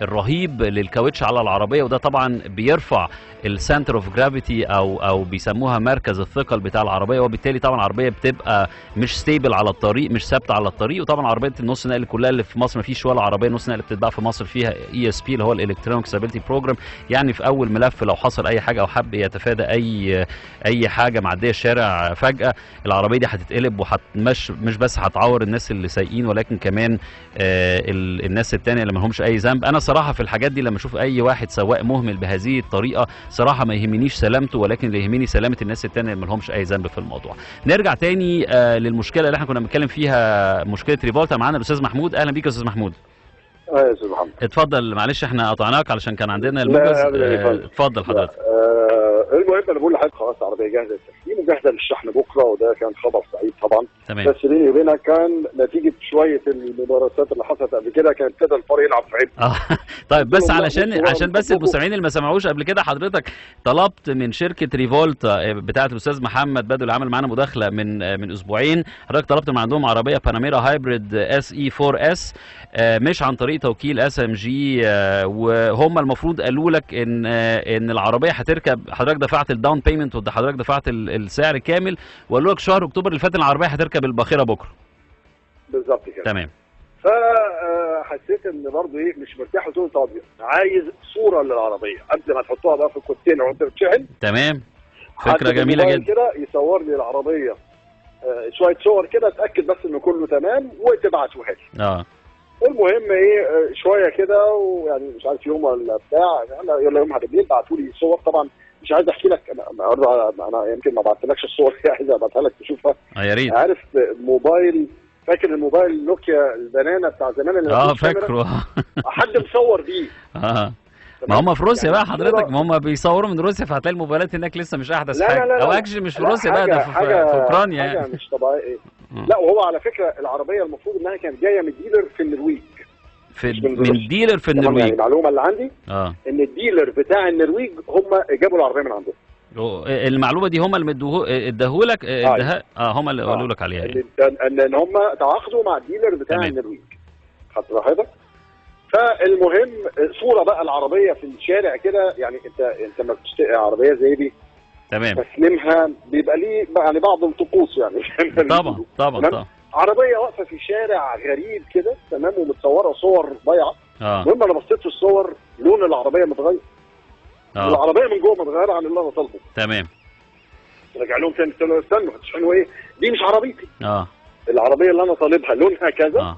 الرهيب للكاوتش على العربيه، وده طبعا بيرفع السنتر اوف جرافيتي او بيسموها مركز الثقل بتاع العربيه، وبالتالي طبعا العربيه بتبقى مش ستيبل على الطريق، مش ثابته على الطريق. وطبعا عربيه النص نقل كلها اللي في مصر، ما فيش ولا عربيه نص نقل بتتباع في مصر فيها ESP اللي هو الالكترونيك ستابيليتي بروجرام. يعني في اول ملف لو حصل اي حاجه او حب يتفادى اي حاجه معديه الشارع فجاه، العربيه دي هتتقلب مش بس هتعور الناس اللي سايقين، ولكن كمان الناس التانية اللي ما لهمش اي ذنب. انا صراحه في الحاجات دي لما اشوف اي واحد سواق مهمل بهذه الطريقه صراحه ما يهمنيش سلامته، ولكن اللي يهمني سلامه الناس التانية اللي ما لهمش اي ذنب في الموضوع. نرجع تاني للمشكله اللي احنا كنا بنتكلم فيها، مشكله ريفولتا. معانا الاستاذ محمود. اهلا بيك يا استاذ محمود. يا استاذ محمد اتفضل. معلش احنا قطعناك علشان كان عندنا الموجز. اتفضل حضرتك. المهم انا بقول لحضرتك خلاص العربيه جاهزه للتسليم وجاهزه للشحن بكره، وده كان خبر سعيد طبعا. تمام. بس بيني وبينك كان نتيجه شويه الممارسات اللي حصلت قبل كده كان ابتدى الفريق يلعب في عيب. طيب بس عشان بس المستمعين اللي ما سمعوش قبل كده، حضرتك طلبت من شركه ريفولتا بتاعه الاستاذ محمد بدر اللي عمل معانا مداخله من اسبوعين، حضرتك طلبت من عندهم عربيه باناميرا هايبريد اس اي 4 اس مش عن طريق توكيل اس ام جي، وهم المفروض قالوا لك ان العربيه هتركب، حضرتك دفعت الداون بيمنت وحضرتك دفعت السعر كامل، وقالوا لك شهر اكتوبر اللي فات العربيه هتركب الباخره بكره. بالظبط كده. تمام. فحسيت ان برضه ايه مش مرتاح، قلت له طب عايز صوره للعربيه قبل ما تحطوها بقى في الكونتينر وانت بتشحن. تمام، فكره جميله جدا كده يصور لي العربيه شويه صور كده اتاكد بس ان كله تمام وتبعتوها لي. المهم ايه شويه كده، ويعني مش عارف يوم ولا بتاع، يلا يومها بالليل بعتوا لي صور. طبعا مش عايز احكي لك، انا يمكن ما بعتلكش الصور دي، عايز ابعتها لك تشوفها. يا ريت. عارف موبايل، فاكر الموبايل نوكيا البنانه بتاع زمان اللي فاكره. حد مصور بيه. ما هم في روسيا يعني بقى حضرتك، ما هم بيصوروا من روسيا، فهتلاقي الموبايلات هناك لسه مش احدث حاجه. لا او اكشلي مش في روسيا بقى، ده في اوكرانيا يعني. حاجه مش طبيعيه. لا وهو على فكره العربيه المفروض انها كانت جايه من ديلر في النرويج. من ديلر في النرويج. يعني المعلومه اللي عندي ان الديلر بتاع النرويج هم جابوا العربيه من عندهم. المعلومه دي هم اللي اداهولك هم اللي قالوا لك عليها يعني. ان هم تعاقدوا مع الديلر بتاع النرويج. خدت راحتك. فالمهم صوره بقى العربيه في الشارع كده، يعني انت لما بتشتري عربيه زي دي تمام تسليمها بيبقى ليه يعني بعض الطقوس يعني. طبعا عربيه واقفه في شارع غريب كده تمام، ومتصوره صور ضايعه. المهم انا بصيت في الصور لون العربيه متغير. العربيه من جوه متغيره عن اللي انا طالبه. تمام. رجع لهم تاني، استنوا هتشحنوا ايه؟ دي مش عربيتي. العربيه اللي انا طالبها لونها كذا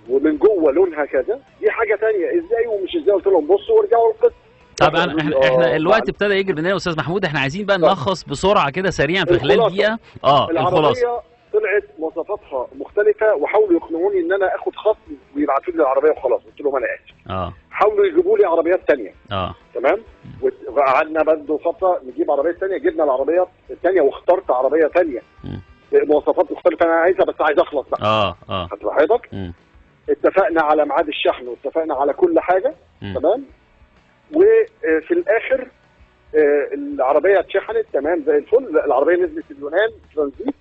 ومن جوه لونها كذا، دي حاجه ثانيه. ازاي ومش ازاي؟ قلت لهم بصوا وارجعوا للقصه. طبعا احنا الوقت ابتدى يجري بينا يا استاذ محمود، احنا عايزين بقى نلخص بسرعه كده سريعا في خلال دقيقه. العربيه طلعت مواصفاتها مختلفه، وحاولوا يقنعوني ان انا اخد خصم ويبعتوا لي العربيه وخلاص. قلت لهم انا اسف. حاولوا يجيبوا لي عربيات ثانيه. تمام. وقعدنا برضه فتره نجيب عربيات ثانيه، جبنا العربيات الثانيه واخترت عربيه ثانيه مواصفات مختلفه انا عايزها، بس عايز اخلص بقى. خدت راحتك. اتفقنا على ميعاد الشحن واتفقنا على كل حاجه. تمام. وفي الاخر العربيه اتشحنت تمام زي الفل. العربيه نزلت اليونان ترانزيت.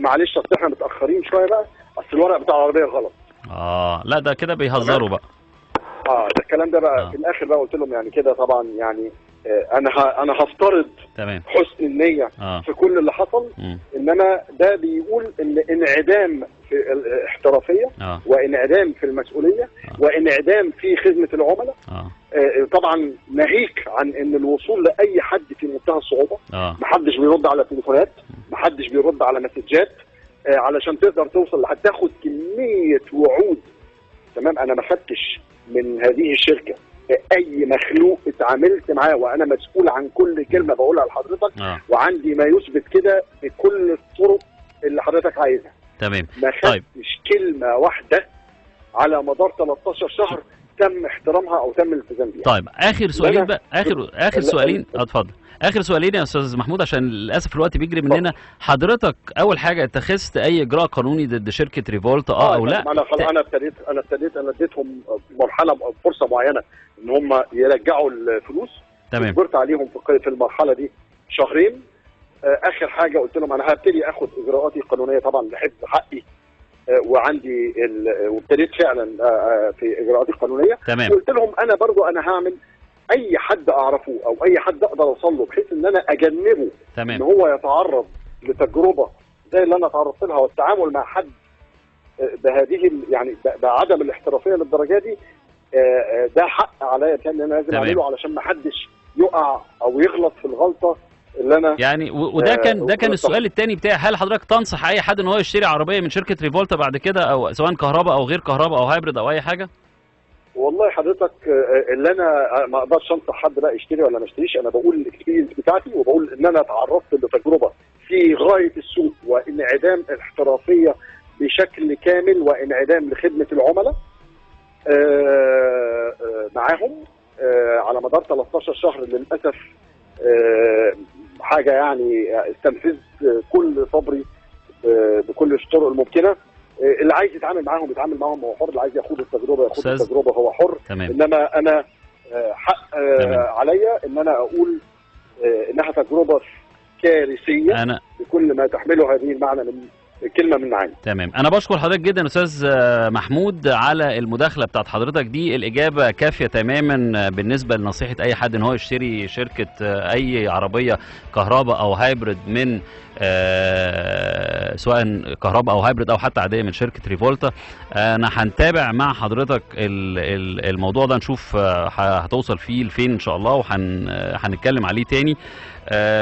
معلش اصل احنا متاخرين شويه بقى، اصل الورق بتاع العربيه غلط. لا ده كده بيهزروا بقى. ده الكلام ده بقى في الاخر بقى قلت لهم يعني كده طبعا يعني انا هفترض تمام حسن النيه في كل اللي حصل. انما ده بيقول ان انعدام في الاحترافيه وانعدام في المسؤوليه وانعدام في خدمه العملاء. طبعا ناهيك عن ان الوصول لاي حد في منتهى الصعوبه. محدش بيرد على تليفونات، محدش بيرد على مسجات علشان تقدر توصل هتاخد كميه وعود. تمام. انا ما خدتش من هذه الشركه اي مخلوق اتعاملت معاه، وانا مسؤول عن كل كلمه بقولها لحضرتك. وعندي ما يثبت كده بكل الطرق اللي حضرتك عايزها. تمام. ما خدتش كلمه واحده على مدار 13 شهر تم احترامها او تم الالتزام بيها. طيب اخر سؤالين بقى، اخر سؤالين. اتفضل. اخر سؤالين يا استاذ محمود عشان للاسف الوقت بيجري مننا. حضرتك اول حاجه اتخذت اي اجراء قانوني ضد شركه ريفولتا او لا؟ انا ابتديت انا اديتهم مرحله فرصه معينه ان هم يرجعوا الفلوس. تمام. صبرت عليهم في المرحله دي شهرين. اخر حاجه قلت لهم انا هبتدي اخد اجراءاتي القانونيه طبعا لحفظ حقي. وعندي وابتديت فعلا في اجراءاتي القانونيه. تمام. قلت لهم انا برضو انا هعمل اي حد اعرفه او اي حد اقدر اوصل له بحيث ان انا اجنبه. تمام. ان هو يتعرض لتجربه زي اللي انا تعرضت لها، والتعامل مع حد بهذه يعني بعدم الاحترافيه للدرجه دي. ده حق عليا كان انا لازم اعمله علشان ما حدش يقع او يغلط في الغلطه اللي انا يعني. وده كان السؤال الثاني بتاعي، هل حضرتك تنصح اي حد ان هو يشتري عربيه من شركه ريفولتا بعد كده، او سواء كهرباء او غير كهرباء او هايبريد او اي حاجه؟ والله حضرتك اللي انا ما اقدرش انصح حد بقى يشتري ولا ما يشتريش. انا بقول الاكسبيرينس بتاعتي، وبقول ان انا تعرضت لتجربه في غايه السوء وانعدام الاحترافيه بشكل كامل وانعدام لخدمه العملاء معاهم على مدار 13 شهر للاسف. حاجه يعني استنفذت كل صبري بكل الطرق الممكنه. اللي عايز يتعامل معاهم يتعامل معاهم، هو حر. اللي عايز ياخد التجربه ياخد التجربه، هو حر. تمام. انما انا حق عليا ان انا اقول انها تجربه كارثيه بكل ما تحمله هذه المعنى من كلمه من معاني. تمام. انا بشكر حضرتك جدا استاذ محمود على المداخله بتاعت حضرتك دي. الاجابه كافيه تماما بالنسبه لنصيحه اي حد ان هو يشتري شركه اي عربيه كهرباء او هايبريد من سواء كهرباء او هايبريد او حتى عاديه من شركه ريفولتا. انا هنتابع مع حضرتك الموضوع ده، نشوف هتوصل فيه لفين ان شاء الله، وهنتكلم عليه تاني.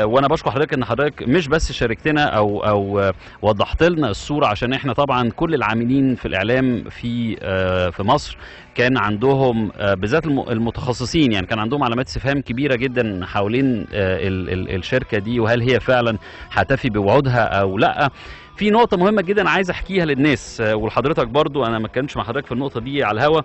وانا بشكر حضرتك ان حضرتك مش بس شاركتنا او وضحت لنا الصوره، عشان احنا طبعا كل العاملين في الاعلام في مصر كان عندهم بالذات المتخصصين، يعني كان عندهم علامات استفهام كبيره جدا حوالين الشركه دي، وهل هي فعلا هتفي بوعودها او لا. في نقطه مهمه جدا عايز احكيها للناس ولحضرتك برضو، انا ما اتكلمتش مع حضرتك في النقطه دي على الهوا.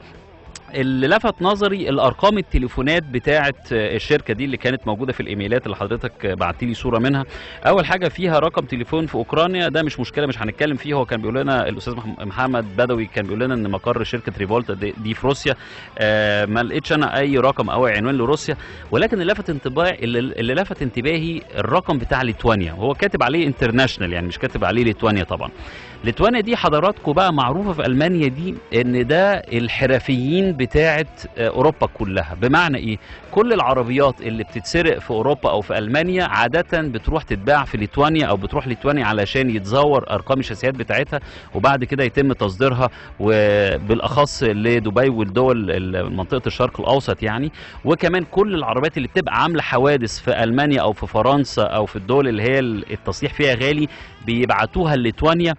اللي لفت نظري الارقام التليفونات بتاعه الشركه دي اللي كانت موجوده في الايميلات اللي حضرتك بعت لي صوره منها. اول حاجه فيها رقم تليفون في اوكرانيا، ده مش مشكله مش هنتكلم فيه. هو كان بيقول لنا الاستاذ محمد بدوي كان بيقول لنا ان مقر شركه ريفولتا دي في روسيا. ما لقيتش انا اي رقم او عنوان لروسيا، ولكن اللي لفت انتباهي الرقم بتاع ليتوانيا. هو كاتب عليه انترناشونال، يعني مش كاتب عليه ليتوانيا. طبعا ليتوانيا دي حضراتكم بقى معروفه في المانيا دي ان ده الحرفيين بتاعه اوروبا كلها. بمعنى ايه؟ كل العربيات اللي بتتسرق في اوروبا او في المانيا عاده بتروح تتباع في ليتوانيا، او بتروح ليتوانيا علشان يتزور ارقام الشاسيات بتاعتها، وبعد كده يتم تصديرها وبالاخص لدبي والدول منطقه الشرق الاوسط يعني. وكمان كل العربيات اللي بتبقى عامله حوادث في المانيا او في فرنسا او في الدول اللي هي التصليح فيها غالي بيبعتوها لليتوانيا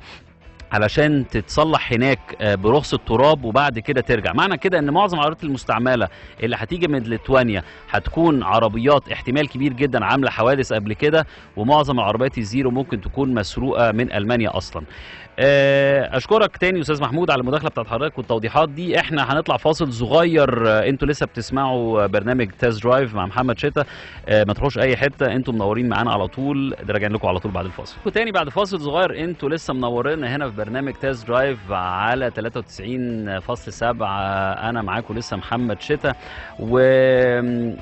علشان تتصلح هناك برخص التراب وبعد كده ترجع. معنى كده ان معظم العربيات المستعمله اللي هتيجي من ليتوانيا هتكون عربيات احتمال كبير جدا عامله حوادث قبل كده، ومعظم العربيات الزيرو ممكن تكون مسروقه من المانيا اصلا. اشكرك تاني استاذ محمود على المداخله بتاعت حضرتك والتوضيحات دي. احنا هنطلع فاصل صغير. انتوا لسه بتسمعوا برنامج تيست درايف مع محمد شتا. ما تروحوش اي حته، انتوا منورين معانا على طول، راجعين لكم على طول بعد الفاصل. وتاني بعد فاصل صغير انتوا لسه منورينا هنا في برنامج تيست درايف على 93.7. انا معاكم لسه محمد شتا، وجالنا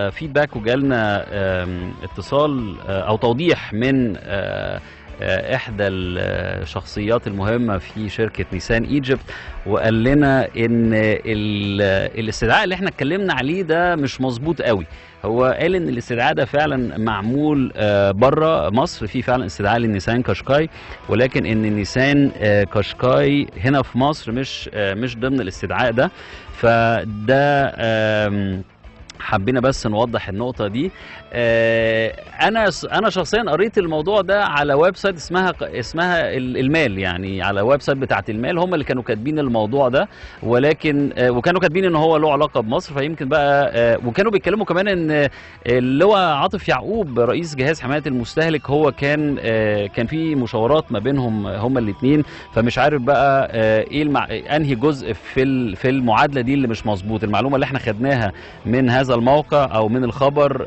فيدباك وجالنا اتصال او توضيح من احدى الشخصيات المهمه في شركه نيسان ايجيبت، وقال لنا ان الاستدعاء اللي احنا اتكلمنا عليه ده مش مظبوط قوي. هو قال ان الاستدعاء ده فعلا معمول بره مصر، في فعلا استدعاء للنيسان قشقاي، ولكن ان النيسان قشقاي هنا في مصر مش ضمن الاستدعاء ده. فده حبينا بس نوضح النقطة دي. أنا شخصيا قريت الموضوع ده على ويب سايت اسمها المال، يعني على ويب سايت بتاعت المال، هم اللي كانوا كاتبين الموضوع ده، ولكن وكانوا كاتبين إن هو له علاقة بمصر. فيمكن بقى وكانوا بيتكلموا كمان إن اللواء عاطف يعقوب رئيس جهاز حماية المستهلك هو كان في مشاورات ما بينهم هما الاثنين. فمش عارف بقى إيه أنهي جزء في المعادلة دي اللي مش مظبوط. المعلومة اللي احنا خدناها من هذا الموقع او من الخبر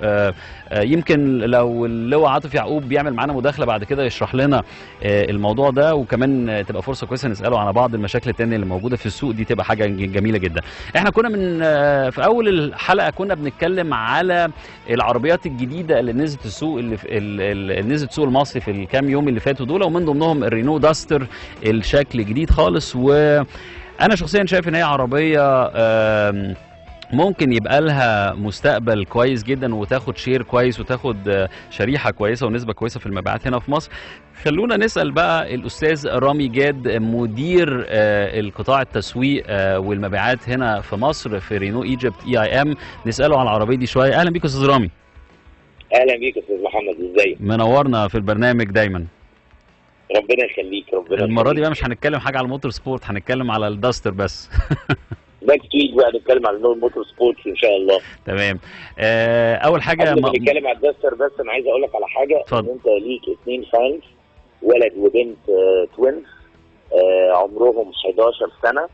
يمكن لو اللواء عاطف يعقوب بيعمل معانا مداخله بعد كده يشرح لنا الموضوع ده، وكمان تبقى فرصه كويسه نساله على بعض المشاكل التانية اللي موجوده في السوق دي، تبقى حاجه جميله جدا. احنا كنا في اول الحلقه كنا بنتكلم على العربيات الجديده اللي نزلت السوق اللي نزلت السوق المصري في الكام يوم اللي فاتوا دول، ومن ضمنهم الرينو داستر الشكل جديد خالص. وانا شخصيا شايف ان هي عربيه ممكن يبقى لها مستقبل كويس جدا، وتاخد شير كويس، وتاخد شريحة كويسة ونسبة كويسة في المبيعات هنا في مصر. خلونا نسأل بقى الأستاذ رامي جاد مدير القطاع التسويق والمبيعات هنا في مصر في رينو ايجيبت EIM، نسأله على العربية دي شوية. أهلا بيك أستاذ رامي. أهلا بيك أستاذ محمد، إزيك؟ منورنا في البرنامج دايما. ربنا يخليك. المرة دي بقى مش هنتكلم حاجة على الموتور سبورت، هنتكلم على الداستر بس. باك تويت بقى نتكلم على الموتور سبورتس ان شاء الله. تمام. اول حاجه نتكلم على الداستر، بس انا عايز اقول لك على حاجه. ان انت ليك 2 فانز، ولد وبنت توينز، عمرهم 11 سنه.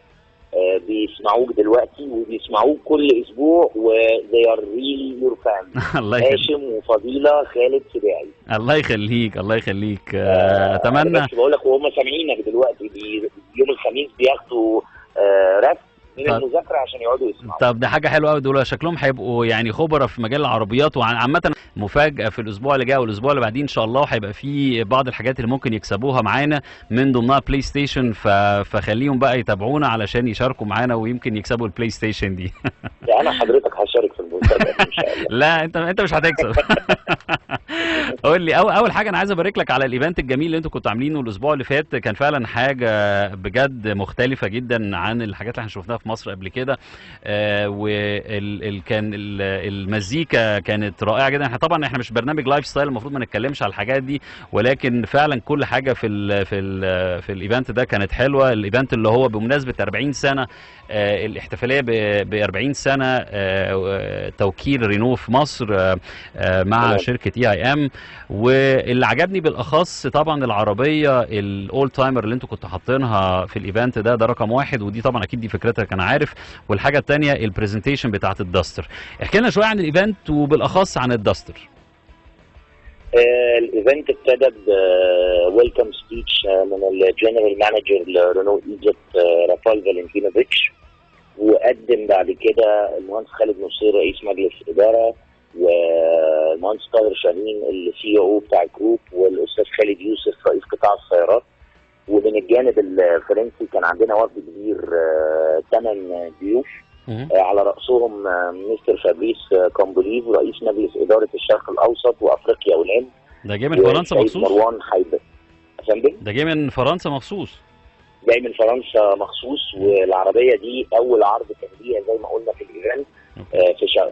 بيسمعوك دلوقتي وبيسمعوك كل اسبوع they are really your fans. الله يخليك. هاشم وفضيله خالد سباعي. الله يخليك الله يخليك. اتمنى. بس بقول لك وهم سامعينك دلوقتي يوم الخميس بياخدوا رف من المذاكره عشان يقعدوا يسمعوا. طب ده حاجه حلوه قوي، دول شكلهم هيبقوا يعني خبراء في مجال العربيات. وعامه مفاجاه في الاسبوع اللي جاي والاسبوع اللي بعدين ان شاء الله هيبقى في بعض الحاجات اللي ممكن يكسبوها معانا من ضمنها بلاي ستيشن، فخليهم بقى يتابعونا علشان يشاركوا معانا ويمكن يكسبوا البلاي ستيشن دي. انا حضرتك هشارك في المسابقه ان شاء الله. لا انت مش هتكسب. قول لي اول حاجه انا عايز ابارك لك على الايفنت الجميل اللي انتوا كنتوا عاملينه الاسبوع اللي فات. كان فعلا حاجه بجد مختلفه جدا عن الحاجات اللي احنا شفناها في مصر قبل كده. كان المزيكا كانت رائعه جدا. احنا مش برنامج لايف ستايل، المفروض ما نتكلمش على الحاجات دي، ولكن فعلا كل حاجه في الايفنت ده كانت حلوه. الايفنت اللي هو بمناسبه 40 سنه الاحتفاليه ب 40 سنه توكيل رينو في مصر مع شركه EIM. واللي عجبني بالاخص طبعا العربيه الاول تايمر اللي انتوا كنتوا حاطينها في الايفنت ده رقم واحد، ودي طبعا اكيد دي فكرتك انا عارف. والحاجه الثانيه البرزنتيشن بتاعت الداستر. احكي لنا شويه عن الايفنت وبالاخص عن الداستر. الايفنت ابتدى بويلكم سبيتش من الجنرال مانجر لرينو ايجيبت رافال فالنتينوفيتش، وقدم بعد كده المهندس خالد نصير رئيس مجلس اداره، والمهندس طاهر شاهين السي او بتاع الجروب، والاستاذ خالد يوسف رئيس قطاع السيارات. ومن الجانب الفرنسي كان عندنا وفد كبير 8 ضيوف على راسهم مستر فابريس كامبوليف رئيس مجلس اداره الشرق الاوسط وافريقيا والهند. ده جاي من فرنسا مخصوص؟ مروان حيدر. ده جاي من فرنسا مخصوص؟ جاي من فرنسا مخصوص. والعربيه دي اول عرض كان ليها زي ما قلنا في الايفنت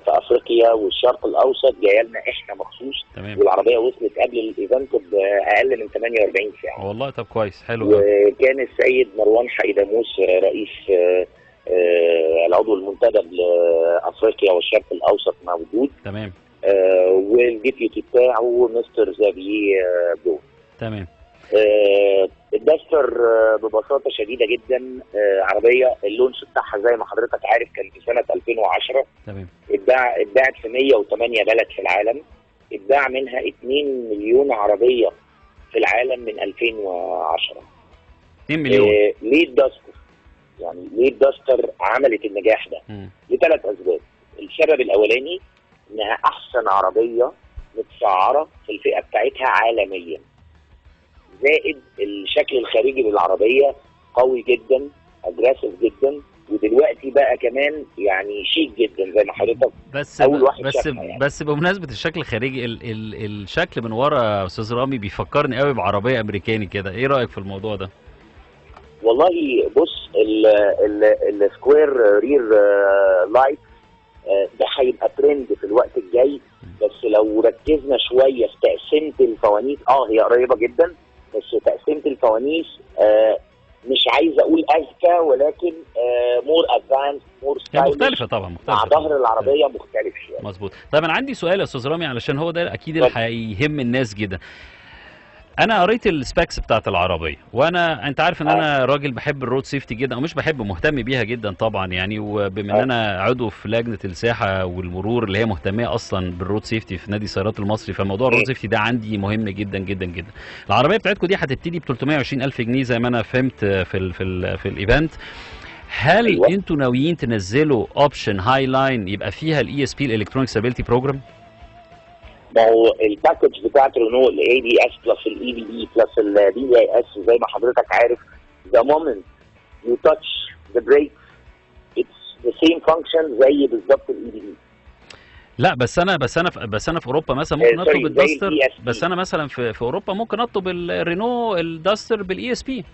في افريقيا والشرق الاوسط، جايه لنا احنا مخصوص. تمام. والعربيه وصلت قبل الايفنت باقل من 48 ساعه. والله طب كويس حلو. وكان السيد مروان حيدموس رئيس العضو المنتدب لافريقيا والشرق الاوسط موجود. تمام. والديبيوتي بتاعه مستر زافي بلو. تمام. الداستر ببساطه شديده جدا عربيه اللونش بتاعها زي ما حضرتك عارف كان في سنه 2010. تمام. اتباعت في 108 بلد في العالم. اتباع منها 2 مليون عربيه في العالم من 2010. 2 مليون. ليه الداستر؟ يعني ليه الداستر عملت النجاح ده؟ لثلاث اسباب. السبب الاولاني انها احسن عربيه متسعره في الفئه بتاعتها عالميا، زائد الشكل الخارجي للعربيه قوي جدا، اجريسيف جدا، ودلوقتي بقى كمان يعني شيك جدا زي ما حضرتك اول واحد شافها يعني. بس بمناسبه الشكل الخارجي الشكل من ورا يا استاذ رامي بيفكرني قوي بعربيه امريكاني كده. ايه رايك في الموضوع ده؟ والله بص السكوير رير لايت ده هيبقى ترند في الوقت الجاي، بس لو ركزنا شويه في تقسيمه الفوانيس هي قريبه جدا، بس تقسيمه الفوانيس مش عايز اقول اذكى، ولكن مور ادفانس مور ستايلش. مختلفه طبعا، مختلفه مع ظهر العربيه مختلف شويه. مظبوط. طيب انا عندي سؤال يا استاذ رامي علشان هو ده اكيد اللي هيهم الناس جدا. انا قريت السبيكس بتاعت العربيه، انت عارف ان انا راجل بحب الرود سيفتي جدا، او مش بحب، مهتم بيها جدا طبعا يعني. وبما ان انا عضو في لجنه السياحه والمرور اللي هي مهتمه اصلا بالرود سيفتي في نادي السيارات المصري، فموضوع الرود سيفتي ده عندي مهم جدا جدا جدا. العربيه بتاعتكم دي هتبتدي ب 320,000 جنيه زي ما انا فهمت في الايفنت. هل انتوا ناويين تنزلوا اوبشن هاي لاين يبقى فيها الاي اس بي الالكترونيك ستابيليتي بروجرام؟ ما هو الباكج بتاعت رينو الاي دي اس بلس الاي دي بي بلس البي اي اس زي ما حضرتك عارف، the moment you touch the brake it's the same function زي بالظبط الاي دي بي. لا بس انا في اوروبا مثلا ممكن اطلب الداستر، بس انا مثلا في اوروبا ممكن اطلب الرينو الداستر بالاي اس بي.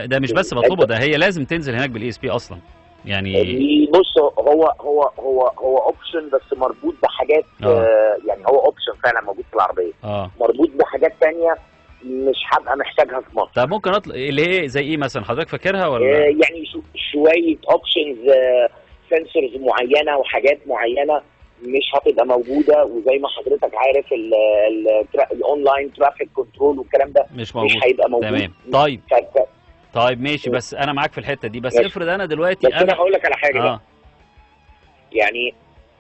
ده مش بس بطلبه، ده هي لازم تنزل هناك بالاي اس بي اصلا يعني. بص هو اوبشن بس مربوط بحاجات يعني هو اوبشن فعلا موجود في العربيه مربوط بحاجات ثانيه مش هبقى محتاجها في مصر. طب ممكن اطلب اللي هي زي ايه مثلا حضرتك فاكرها ولا؟ يعني شويه اوبشنز سنسورز معينه وحاجات معينه مش هتبقى موجوده، وزي ما حضرتك عارف الاونلاين ترافيك كنترول والكلام ده مش موجود، مش هيبقى موجود. تمام. طيب طيب ماشي، بس انا معاك في الحته دي، بس افرض انا دلوقتي بس انا هقول لك على حاجه بقى. يعني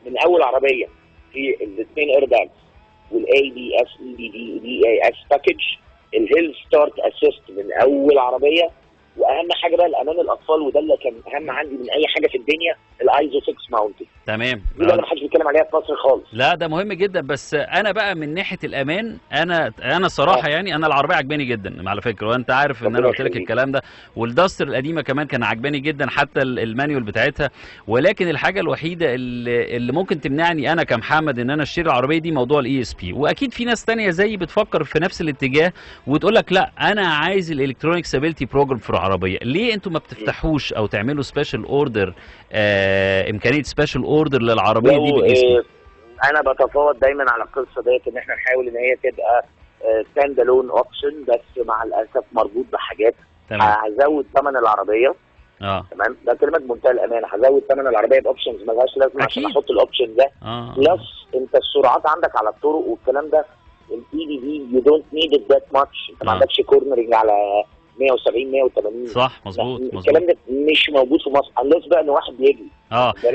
من اول عربيه في الاثنين ايرباجز والاي بي اس اي بي دي اي اس باكج، الهيل ستارت اسيست من اول عربيه، واهم حاجه بقى الامان الاطفال، وده اللي كان اهم عندي من اي حاجه في الدنيا، الايزو 6 ماونتد. تمام. دي اللي ما حدش بيتكلم عليها في مصر خالص. لا ده مهم جدا، بس انا بقى من ناحيه الامان، انا الصراحه يعني انا العربيه عجباني جدا على فكره، وانت عارف ان انا قلت لك الكلام ده، والداستر القديمه كمان كان عجباني جدا، حتى المانيول بتاعتها. ولكن الحاجه الوحيده اللي ممكن تمنعني انا كمحمد ان انا اشتري العربيه دي موضوع الاي اس بي، واكيد في ناس تانية زيي بتفكر في نفس الاتجاه وتقول لك لا انا عايز الالكترونيك ستابيليتي بروجرام في العربيه. ليه انتوا ما بتفتحوش او تعملوا سبيشال اوردر، امكانيه سبيشال اوردر للعربيه دي بالاي اس بي؟ انا بتفاوض دايما على القصه ديت، ان احنا نحاول ان هي تبقى ستاند الون اوبشن، بس مع الاسف مربوط بحاجات. هزود ثمن العربيه. تمام، ده كلمه بمنتهى الامانه، هزود ثمن العربيه باوبشنز مالهاش لازمه عشان احط الاوبشن ده. بلس انت السرعات عندك على الطرق والكلام ده، الاي دي دي يو دونت نيد ات ذات ماتش، انت ما عندكش كورنرنج على 170 180. صح، مظبوط. الكلام ده مش موجود في مصر، unless بقى ان واحد بيجري.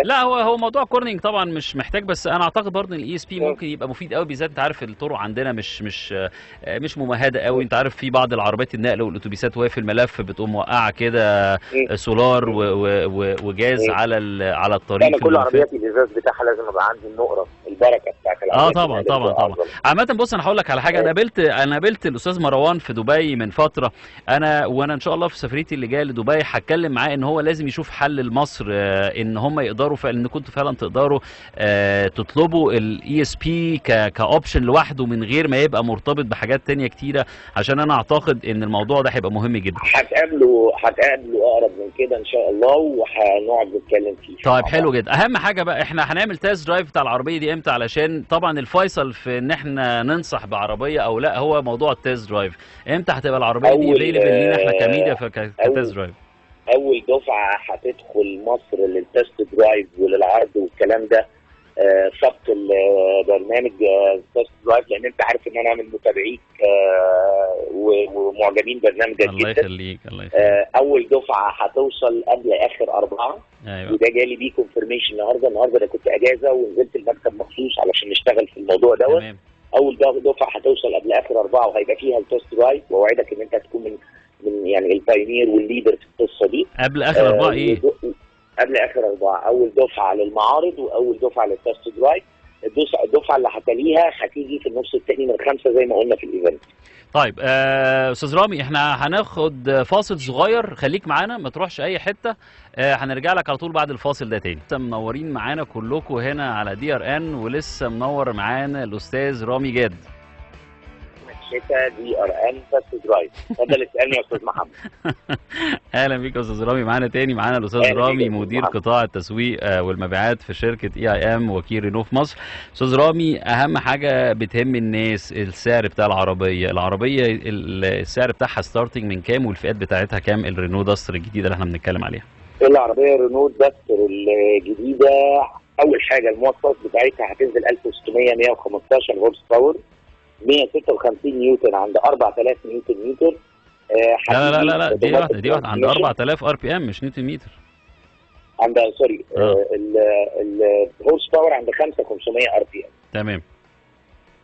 لا هو موضوع كورنينج طبعا مش محتاج، بس انا اعتقد برضه ان الاي اس بي ممكن يبقى مفيد قوي، بالذات انت عارف الطرق عندنا مش ممهده قوي. انت عارف في بعض العربيات النقل والاتوبيسات واقف الملف بتقوم موقعه كده سولار وجاز على الطريق. انا كل عربياتي الازاز بتاعها لازم ابقى عندي النقره البركه بتاعت العربيات. طبعا. عامه بص انا هقول لك على حاجه، انا قابلت الاستاذ مروان في دبي من فتره، وانا ان شاء الله في سفريتي اللي جايه لدبي هتكلم معاه ان هو لازم يشوف حل لمصر، ان هم يقدروا فعلا، ان كنتوا فعلا تقدروا تطلبوا الاي اس بي كاوبشن لوحده من غير ما يبقى مرتبط بحاجات تانية كتيره، عشان انا اعتقد ان الموضوع ده هيبقى مهم جدا. هتقابله اقرب من كده ان شاء الله، وهنقعد نتكلم فيه. طيب حلو جدا. اهم حاجه بقى احنا هنعمل تيست درايف بتاع العربيه دي امتى؟ علشان طبعا الفيصل في ان احنا ننصح بعربيه او لا هو موضوع التيست درايف. امتى هتبقى العربيه دي افيلبل لينا احنا كميديا كتيست درايف؟ اول دفعه هتدخل مصر للتست درايف وللعرض والكلام ده سبق البرنامج تست درايف، لان انت عارف ان انا من متابعيك ومعجبين برنامجك جدا. الله يخليك. اول دفعه هتوصل قبل اخر 4. أيوة. وده جالي بيه كونفرميشن النهارده انا كنت اجازه ونزلت المكتب مخصوص علشان نشتغل في الموضوع دوت. اول دفعه هتوصل قبل اخر 4 وهيبقى فيها التست درايف، واوعدك ان انت هتكون من يعني البايونير والليدر في القصه دي. قبل اخر 4 ايه؟ قبل اخر 4. اول دفعه للمعارض واول دفعه للتست درايف. الدفعه اللي هتليها هتيجي في النص الثاني من 5 زي ما قلنا في الايفنت. طيب استاذ رامي، احنا هناخد فاصل صغير، خليك معانا ما تروحش اي حته، هنرجع لك على طول بعد الفاصل ده تاني. لسه منورين معانا كلكم هنا على دي ار ان، ولسه منور معانا الاستاذ رامي جاد. شتا دي ار ان تست درايف. اتفضل اسالني يا استاذ محمد. اهلا بيك يا استاذ رامي. معانا تاني، معانا الاستاذ رامي مدير قطاع التسويق والمبيعات في شركه اي ام وكيل رينو في مصر. استاذ رامي، اهم حاجه بتهم الناس السعر بتاع العربيه السعر بتاعها ستارتنج من كام، والفئات بتاعتها كام؟ الرينو داستر الجديده اللي احنا بنتكلم عليها. العربيه رينو داستر الجديده اول حاجه المواصفات بتاعتها هتنزل 1600 115 هورس باور، 156 نيوتن عند 4000 نيوتن متر. لا دي واحده عند 4000 ار بي ام مش نيوتن متر. عند سوري الهورس باور عند 5500 ار بي ام. تمام.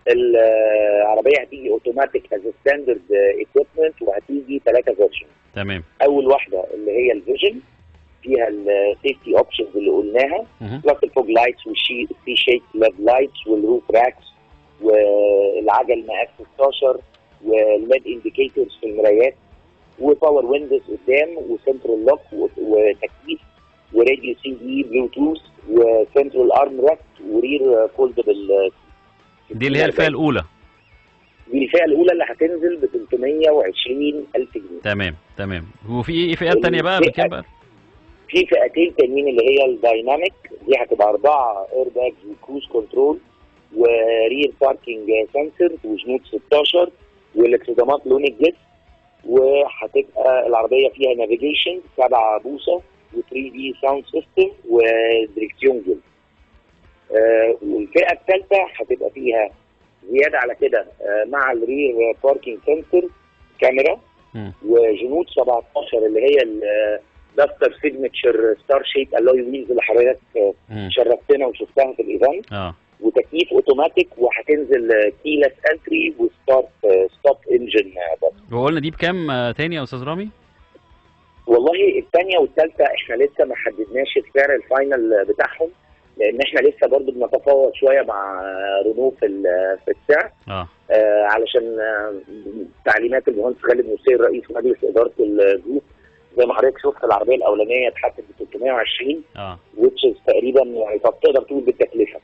العربيه هتيجي اوتوماتيك از ستاندرد ايكويبمنت، وهتيجي 3 فيرجن. تمام. اول واحده اللي هي الفيجن فيها السيفتي اوبشنز اللي قلناها، بلس الفوج لايتس والسي شيك ليد لايتس والروف راكس والعجل مقاس 16 والليد انديكيتورز في المرايات وباور ويندوز قدام وسنترال لوك وتكييف وراديو سي دي بلوتوث وسنترال ارم ريست ورير فولدبل. دي اللي هي الفئه الاولى. دي الفئه الاولى اللي هتنزل ب 320,000 جنيه. تمام. وفي فئات ثانيه بقى بكام بقى؟ في فئتين تانيين اللي هي الدايناميك، دي هتبقى 4 اير باجز وكروز كنترول ورير باركينج سنسور وجنود 16 والاكسدامات لون الجسم، وهتبقى العربيه فيها نافيجيشن 7 بوصه و3 دي ساوند سيستم ودريكسيون جل. والفئه الثالثه هتبقى فيها زياده على كده مع الرير باركينج سنسور كاميرا وجنود 17 اللي هي الداستر سيجنتشر ستار شيب الوي ويلز اللي حضرتك شرفتنا وشفتها في الايفنت، وتكييف اوتوماتيك، وهتنزل كيلس انتري وستارت ستوب انجن. بس وقلنا دي بكام تاني يا استاذ رامي؟ والله الثانيه والثالثه احنا لسه ما حددناش السعر الفاينل بتاعهم، لان احنا لسه برضو بنتفاوض شويه مع رينو في السعر. علشان تعليمات المهندس خالد نصير رئيس مجلس اداره الجروب. زي ما حضرتك شفت العربيه الاولانيه اتحدد ب 320 وتش تقريبا، يعني تقدر تقول بالتكلفه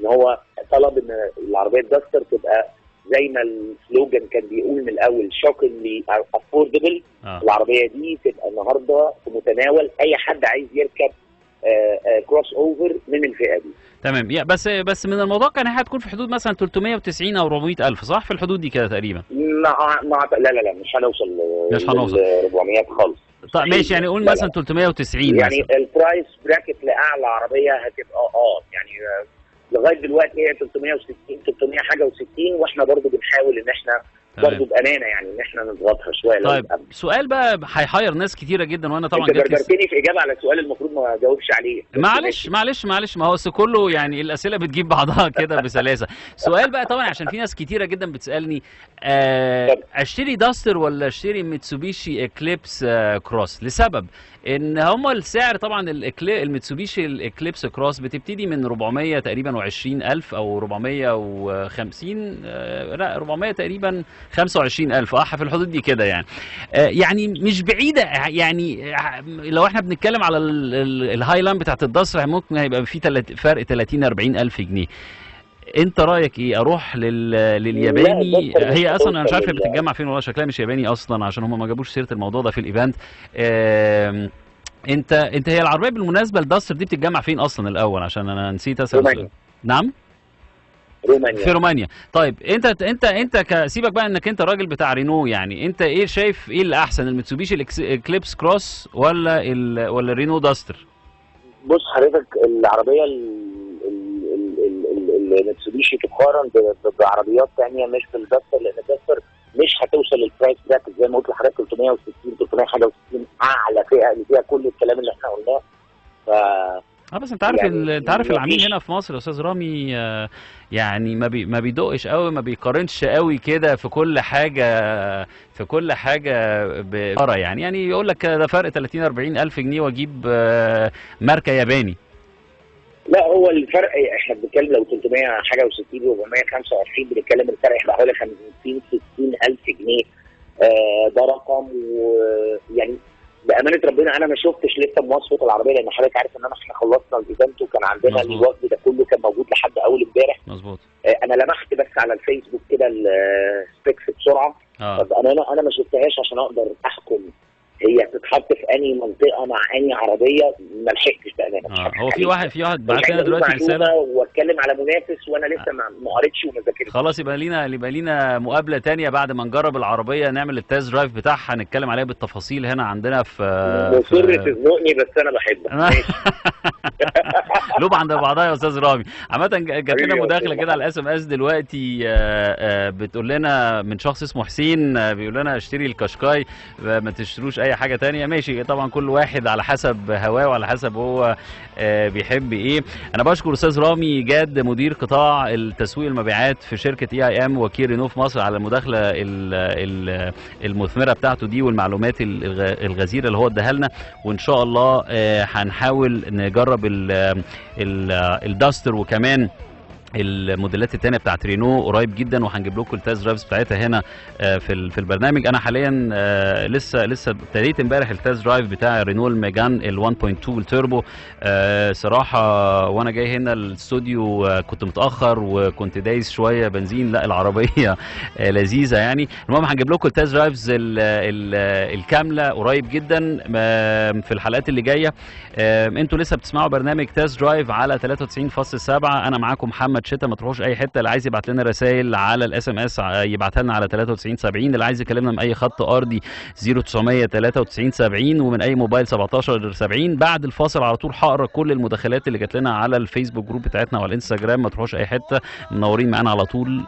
ان هو طلب ان العربيه الداستر تبقى زي ما السلوجان كان بيقول من الاول شوكينجلي افوردبل. العربيه دي تبقى النهارده في متناول اي حد عايز يركب كروس اوفر من الفئه دي. تمام. بس من المتوقع انها هتكون في حدود مثلا 390 او 400 الف، صح؟ في الحدود دي كده تقريبا. لا مش هنوصل 400 خالص. طيب ماشي، يعني قول مثلا 390 يعني مثلا. البرايس براكت لاعلى عربيه هتبقى يعني لغايه دلوقتي هي 360 300 حاجه و60، واحنا برضو بنحاول ان احنا برضه بامانه يعني ان احنا نضغطها شويه. طيب سؤال بقى هيحير ناس كتيره جدا، وانا طبعا انت بربرتني في اجابه على سؤال المفروض ما اجاوبش عليه. معلش ما هو كله يعني الاسئله بتجيب بعضها كده بسلاسه. سؤال بقى طبعا عشان في ناس كتيره جدا بتسالني اشتري داستر ولا اشتري ميتسوبيشي اكليبس كروس، لسبب ان هم السعر طبعا الميتسوبيشي الاكليبس كروس بتبتدي من 400 تقريبا و20,000 او 450 لا 400 تقريبا 25,000 في الحدود دي كده يعني. يعني مش بعيده، يعني لو احنا بنتكلم على الهاي لاند بتاعت الداستر ممكن هيبقى في فرق 30-40,000 جنيه. انت رايك ايه؟ اروح للياباني؟ هي اصلا انا مش عارف هي بتتجمع فين، والله شكلها مش ياباني اصلا عشان هم ما جابوش سيره الموضوع ده في الايفنت. انت هي العربيه بالمناسبه الداستر دي بتتجمع فين اصلا الاول؟ عشان انا نسيت اسال. رومانيا. نعم رومانيا. في رومانيا. طيب انت سيبك بقى انك انت راجل بتاع رينو، يعني انت ايه شايف ايه اللي احسن، الميتسوبيشي اكليبس كروس ولا الرينو داستر؟ بص حضرتك العربيه الميتسوبيشي تقارن بعربيات ثانيه مش بالداستر، لان الداستر مش هتوصل للبرايس براكت زي ما قلت لحضرتك 360 300 حاجه و60 اعلى فئه اللي فيها كل الكلام اللي احنا قلناه. بس انت عارف يعني انت عارف العميل هنا في مصر يا استاذ رامي يعني ما بيدقش قوي، ما بيقارنش قوي كده في كل حاجه بقرا يعني يقول لك ده فرق 30-40 الف جنيه واجيب ماركه ياباني. لا هو الفرق احنا بنتكلم لو 300 حاجه و60 و425 بنتكلم الفرق يبقى حوالي 50-60 الف جنيه. ده رقم، ويعني بامانه ربنا انا ما شفتش لسه مواصفه العربيه، لان حضرتك عارف ان احنا خلصنا الايفنت وكان عندنا الوفد ده كله كان موجود لحد اول امبارح. مظبوط. انا لمحت بس على الفيسبوك كده السبيكس بسرعه. طب انا ما شفتهاش عشان اقدر احكم هي تتحط في انهي منطقه مع انهي عربيه، ما لحقتش بامانه. هو في واحد بعت لنا دلوقتي رساله واتكلم على منافس وانا لسه ما قريتش وما ذاكرتش. خلاص يبقى لينا مقابله ثانيه بعد ما نجرب العربيه، نعمل التست درايف بتاعها، نتكلم عليها بالتفاصيل هنا عندنا في مصر تزنقني بس انا بحبك. لوب عند بعضها يا استاذ رامي. عامه جات لنا مداخله كده على الاس ام اس دلوقتي بتقول لنا من شخص اسمه حسين، بيقول لنا اشتري الكاشكاي ما تشتروش اي حاجه تانية. ماشي طبعا كل واحد على حسب هواه وعلى حسب هو بيحب ايه. انا بشكر استاذ رامي جاد مدير قطاع التسويق المبيعات في شركه EIM وكيل رينو في مصر على المداخله المثمره بتاعته دي والمعلومات الغزيره اللي هو اداها لنا، وان شاء الله هنحاول نجرب الداستر وكمان الموديلات الثانيه بتاعت رينو قريب جدا، وهنجيب لكم التست درايفز بتاعتها هنا في البرنامج. انا حاليا لسه ابتديت امبارح التست درايف بتاع رينو الميجان ال 1.2 التوربو. صراحه وانا جاي هنا الاستوديو كنت متاخر وكنت دايس شويه بنزين، لا العربيه لذيذه يعني. المهم هنجيب لكم التست درايفز الكامله قريب جدا في الحلقات اللي جايه. انتوا لسه بتسمعوا برنامج تست درايف على 93.7. انا معاكم محمد شتا. ما تروحوش اي حته، اللي عايز يبعت لنا رسائل على الاس ام اس يبعتها لنا على 9370، اللي عايز يكلمنا من اي خط ارضي 0900 9370 ومن اي موبايل 1770. بعد الفاصل على طول هقرا كل المداخلات اللي جات لنا على الفيسبوك جروب بتاعتنا وعلى الانستجرام. ما تروحوش اي حته، منورين معانا على طول.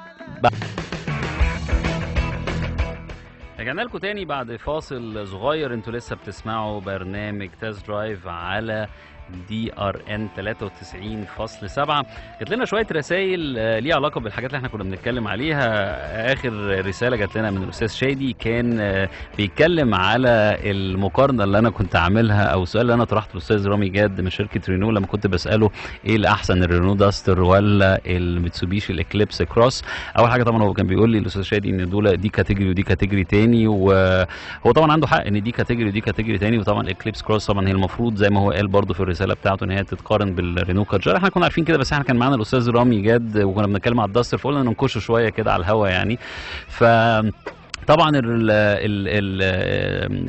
رجعنا لكم تاني بعد فاصل صغير. انتوا لسه بتسمعوا برنامج تاست درايف على DRN 93.7. جات لنا شويه رسائل ليها علاقه بالحاجات اللي احنا كنا بنتكلم عليها. اخر رساله جات لنا من الاستاذ شادي كان بيتكلم على المقارنه اللي انا كنت عاملها، او السؤال اللي انا طرحته للاستاذ رامي جاد من شركه رينو لما كنت بساله ايه الاحسن، الرينو داستر ولا الميتسوبيشي الاكليبس كروس. اول حاجه طبعا هو كان بيقول لي الاستاذ شادي ان دول دي كاتيجوري ودي كاتيجوري تاني، وهو طبعا عنده حق ان دي كاتيجوري ودي كاتيجوري تاني. وطبعا الاكليبس كروس طبعا هي المفروض زي ما هو قال برضه في الرساله بتاعته ان هي تتقارن بالرينو كارجر. احنا كنا عارفين كده، بس احنا كان معانا الاستاذ رامي جاد وكنا بنتكلم على الداستر فقلنا ننكشه شويه كده على الهوا يعني. طبعا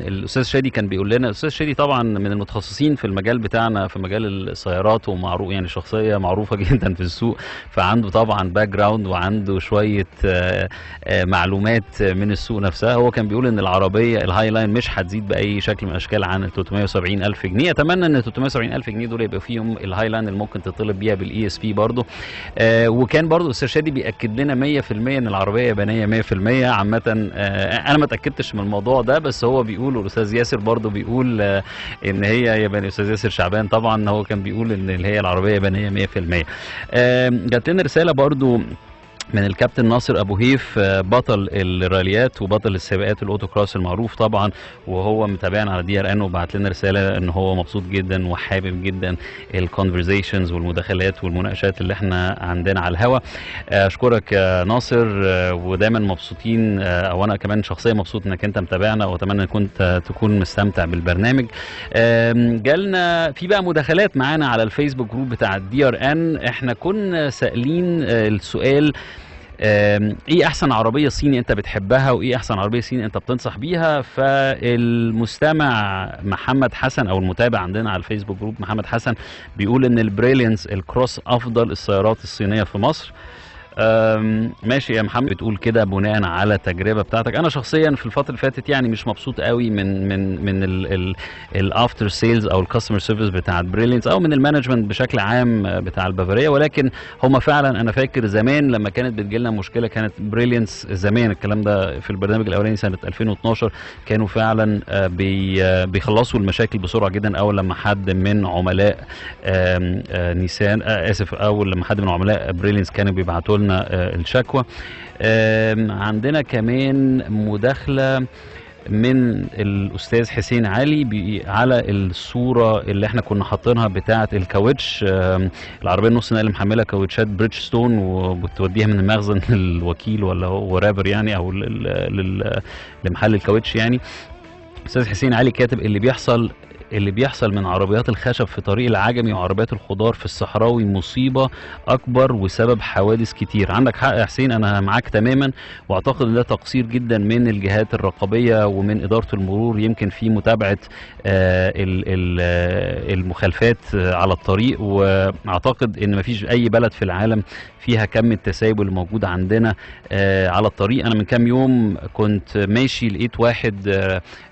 الاستاذ شادي كان بيقول لنا، الاستاذ شادي طبعا من المتخصصين في المجال بتاعنا في مجال السيارات، ومعروف يعني شخصيه معروفه جدا في السوق، فعنده طبعا باك جراوند وعنده شويه معلومات من السوق نفسها. هو كان بيقول ان العربيه الهاي لاين مش هتزيد باي شكل من الاشكال عن ال 370,000 جنيه. اتمنى ان ال 370,000 جنيه دول يبقى فيهم الهاي لاين اللي ممكن تطلب بيها بالاي اس بي برضه. وكان برضه الاستاذ شادي بياكد لنا 100% ان العربيه يابانيه 100%. عامه انا ما اتاكدتش من الموضوع ده، بس هو بيقول، والاستاذ ياسر برضه بيقول ان هي يابانيه. الاستاذ ياسر شعبان طبعا هو كان بيقول ان هي العربيه يابانيه 100%. جات لنا رساله برضه من الكابتن ناصر ابو هيف، بطل الراليات وبطل السباقات الاوتو كروس المعروف طبعا، وهو متابعنا على DRN وبعت لنا رساله ان هو مبسوط جدا وحابب جدا الكونفرزيشنز والمداخلات والمناقشات اللي احنا عندنا على الهوا. اشكرك يا ناصر، ودايما مبسوطين، او انا كمان شخصيا مبسوط انك انت متابعنا، واتمنى كنت تكون مستمتع بالبرنامج. جالنا في بقى مداخلات معانا على الفيسبوك جروب بتاع DRN. احنا كنا سائلين السؤال ايه احسن عربيه صيني انت بتحبها، وايه احسن عربيه صيني انت بتنصح بيها. فالمستمع محمد حسن او المتابع عندنا على الفيسبوك جروب محمد حسن بيقول ان البريليانس الكروس افضل السيارات الصينيه في مصر. ماشي يا محمد، بتقول كده بناء على التجربه بتاعتك. انا شخصيا في الفتره اللي فاتت يعني مش مبسوط قوي من الافتر سيلز او الكاستمر سيرفيس بتاع بريليانس او من المانجمنت بشكل عام بتاع البافاريه، ولكن هم فعلا انا فاكر زمان لما كانت بتجي لنا مشكله كانت بريليانس زمان، الكلام ده في البرنامج الاولاني سنه 2012، كانوا فعلا بيخلصوا المشاكل بسرعه جدا. اول لما حد من عملاء نيسان اول لما حد من عملاء بريليانس كانوا بيبعتوا لنا الشكوى. عندنا كمان مداخله من الاستاذ حسين علي على الصوره اللي احنا كنا حاطينها بتاعه الكاوتش. العربيه النص نقل محمله كاوتشات بريدجستون وبتوديها من المخزن للوكيل ولا هو رابر يعني، او لمحل الكاوتش يعني. استاذ حسين علي كاتب اللي بيحصل من عربيات الخشب في طريق العجمي وعربيات الخضار في الصحراوي مصيبة أكبر وسبب حوادث كتير. عندك حق يا حسين، أنا معاك تماما، وأعتقد أن ده تقصير جدا من الجهات الرقابية ومن إدارة المرور، يمكن في متابعة المخالفات على الطريق. وأعتقد أن مفيش أي بلد في العالم فيها كم التسايب اللي موجود عندنا على الطريق. أنا من كام يوم كنت ماشي لقيت واحد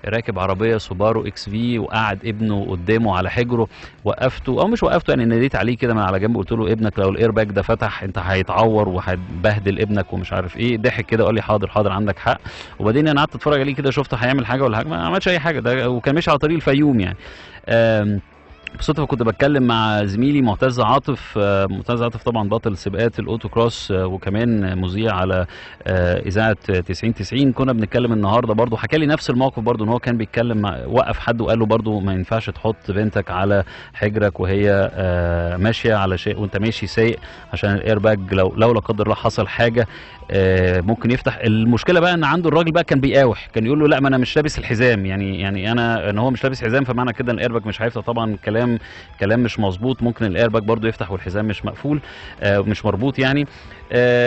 راكب عربية سوبارو XV وقعد ابنه قدامه على حجره. وقفته، او مش وقفته يعني، ناديت عليه كده من على جنب قلت له ابنك لو الاير باج ده فتح انت هيتعور وهتبهدل ابنك ومش عارف ايه. ضحك كده وقال لي حاضر حاضر عندك حق. وبعدين انا قعدت اتفرج عليه كده، شفته هيعمل حاجه ولا حاجه، ما عملش اي حاجه. ده وكان ماشي على طريق الفيوم يعني. بالصدفه كنت بتكلم مع زميلي معتز عاطف. معتز عاطف طبعا بطل سباقات الاوتو كروس وكمان مذيع على اذاعه 90. كنا بنتكلم النهارده برضه، حكى لي نفس الموقف برضه، ان هو كان بيتكلم وقف حد وقال له برضه ما ينفعش تحط بنتك على حجرك وهي ماشيه على شيء وانت ماشي سايق، عشان الاير باج لو لا قدر الله حصل حاجه ممكن يفتح. المشكله بقى ان عنده الراجل بقى كان بيقاوح، كان يقول له لا ما انا مش لابس الحزام، يعني انا ان هو مش لابس حزام فمعنى كده الاير باج مش هيفتح. طبعا كلام مش مظبوط، ممكن الاير باج برضو يفتح والحزام مش مقفول مش مربوط يعني.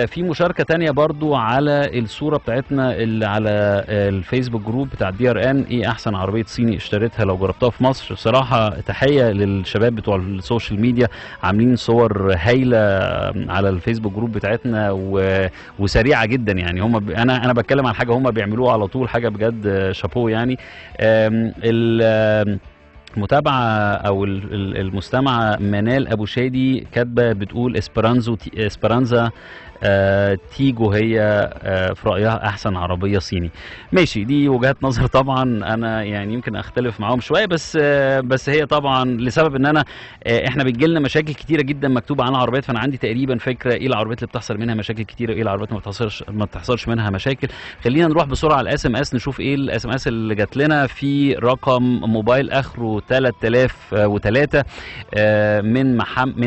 في مشاركه تانية برضو على الصوره بتاعتنا اللي على الفيسبوك جروب بتاع DRN، ايه احسن عربيه صيني اشتريتها لو جربتها في مصر. بصراحه تحيه للشباب بتوع السوشيال ميديا، عاملين صور هايله على الفيسبوك جروب بتاعتنا وسريعه جدا يعني. هم انا بتكلم عن حاجه هم بيعملوها على طول، حاجه بجد شابو يعني. المتابعه او المستمعه منال ابو شادي كاتبه بتقول اسبرانزا تيجو هي في رايها احسن عربيه صيني. ماشي، دي وجهات نظر طبعا انا يعني يمكن اختلف معاهم شويه، بس هي طبعا لسبب ان انا احنا بتجيلنا مشاكل كتيره جدا مكتوبه عنها عربيات، فانا عندي تقريبا فكره ايه العربيات اللي بتحصل منها مشاكل كتيره وايه العربيات ما بتحصلش منها مشاكل. خلينا نروح بسرعه على الاس ام اس نشوف ايه الاس ام اس اللي جات لنا. في رقم موبايل اخره 3003 من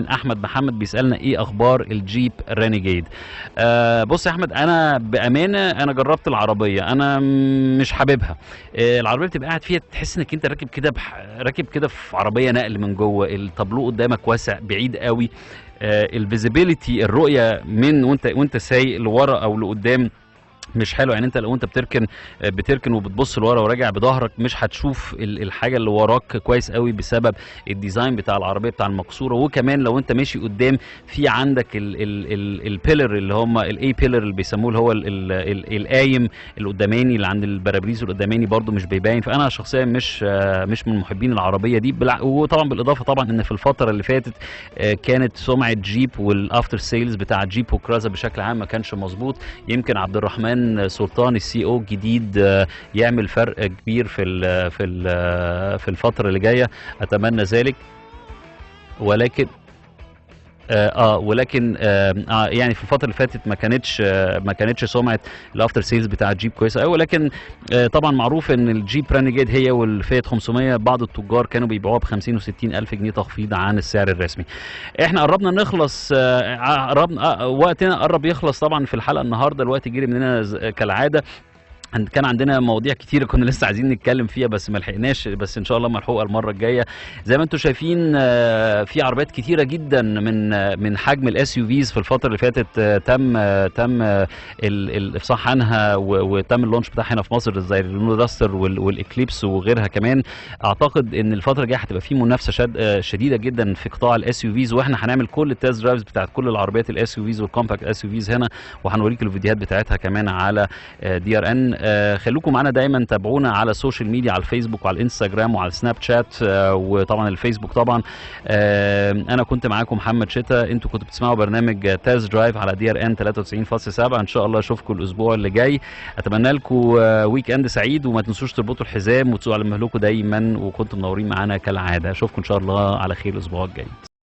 احمد محمد بيسالنا ايه اخبار الجيب رينيجيد. بص يا احمد، انا بامانه انا جربت العربيه، انا مش حاببها. العربيه بتبقى قاعد فيها تحس انك انت راكب كده في عربيه نقل من جوه. التابلو قدامك واسع بعيد قوي. الفيزيبيليتي الرؤيه من وانت سايق لورا او لقدام مش حلو. يعني انت لو انت بتركن وبتبص لورا وراجع بظهرك مش هتشوف الحاجه اللي وراك كويس قوي بسبب الديزاين بتاع العربيه بتاع المقصوره. وكمان لو انت ماشي قدام في عندك البيلر اللي هم الاي بيلر اللي بيسموه اللي هو القايم القداماني اللي عند البرابريز القداماني برده مش بيبين. فانا شخصيا مش من محبين العربيه دي. وطبعا بالاضافه طبعا ان في الفتره اللي فاتت كانت سمعه جيب والافتر سيلز بتاع جيب وكرازا بشكل عام ما كانش مظبوط. يمكن عبد الرحمن سلطان السي او الجديد يعمل فرق كبير في الفتره اللي جايه، اتمنى ذلك. ولكن يعني في الفتره اللي فاتت ما كانتش سمعه الافتر سيلز بتاع الجيب كويسه قوي. ولكن طبعا معروف ان الجيب رينيجيد هي والفيات 500 بعض التجار كانوا بيبيعوها ب 50 و60 الف جنيه تخفيض عن السعر الرسمي. احنا قربنا نخلص، وقتنا قرب يخلص طبعا في الحلقه النهارده. الوقت جري مننا كالعاده. كان عندنا مواضيع كتير كنا لسه عايزين نتكلم فيها بس ما لحقناش، بس ان شاء الله ملحوقه المره الجايه. زي ما انتم شايفين في عربيات كتيره جدا من حجم الاس يو فيز في الفتره اللي فاتت تم الافصاح عنها وتم اللونش بتاعها هنا في مصر، زي الرينو داستر والاكليبس وغيرها كمان. اعتقد ان الفتره الجايه هتبقى في منافسه شديده جدا في قطاع الاس يو فيز، واحنا هنعمل كل التست درايفز بتاعت كل العربيات الاس يو فيز والكومباكت اس يو فيز هنا، وهنوريك الفيديوهات بتاعتها كمان على دي ار ان. خلوكم معانا دايما، تابعونا على السوشيال ميديا، على الفيسبوك وعلى الانستجرام وعلى السناب شات وطبعا الفيسبوك طبعا. انا كنت معاكم محمد شتا، انتوا كنتوا بتسمعوا برنامج تاز درايف على دي ار ان 93.7. ان شاء الله اشوفكم الاسبوع اللي جاي. اتمنى لكم ويك اند سعيد، وما تنسوش تربطوا الحزام وتسوقوا على مهلكم دايما، وكنتم منورين معانا كالعاده. اشوفكم ان شاء الله على خير الاسبوع الجاي.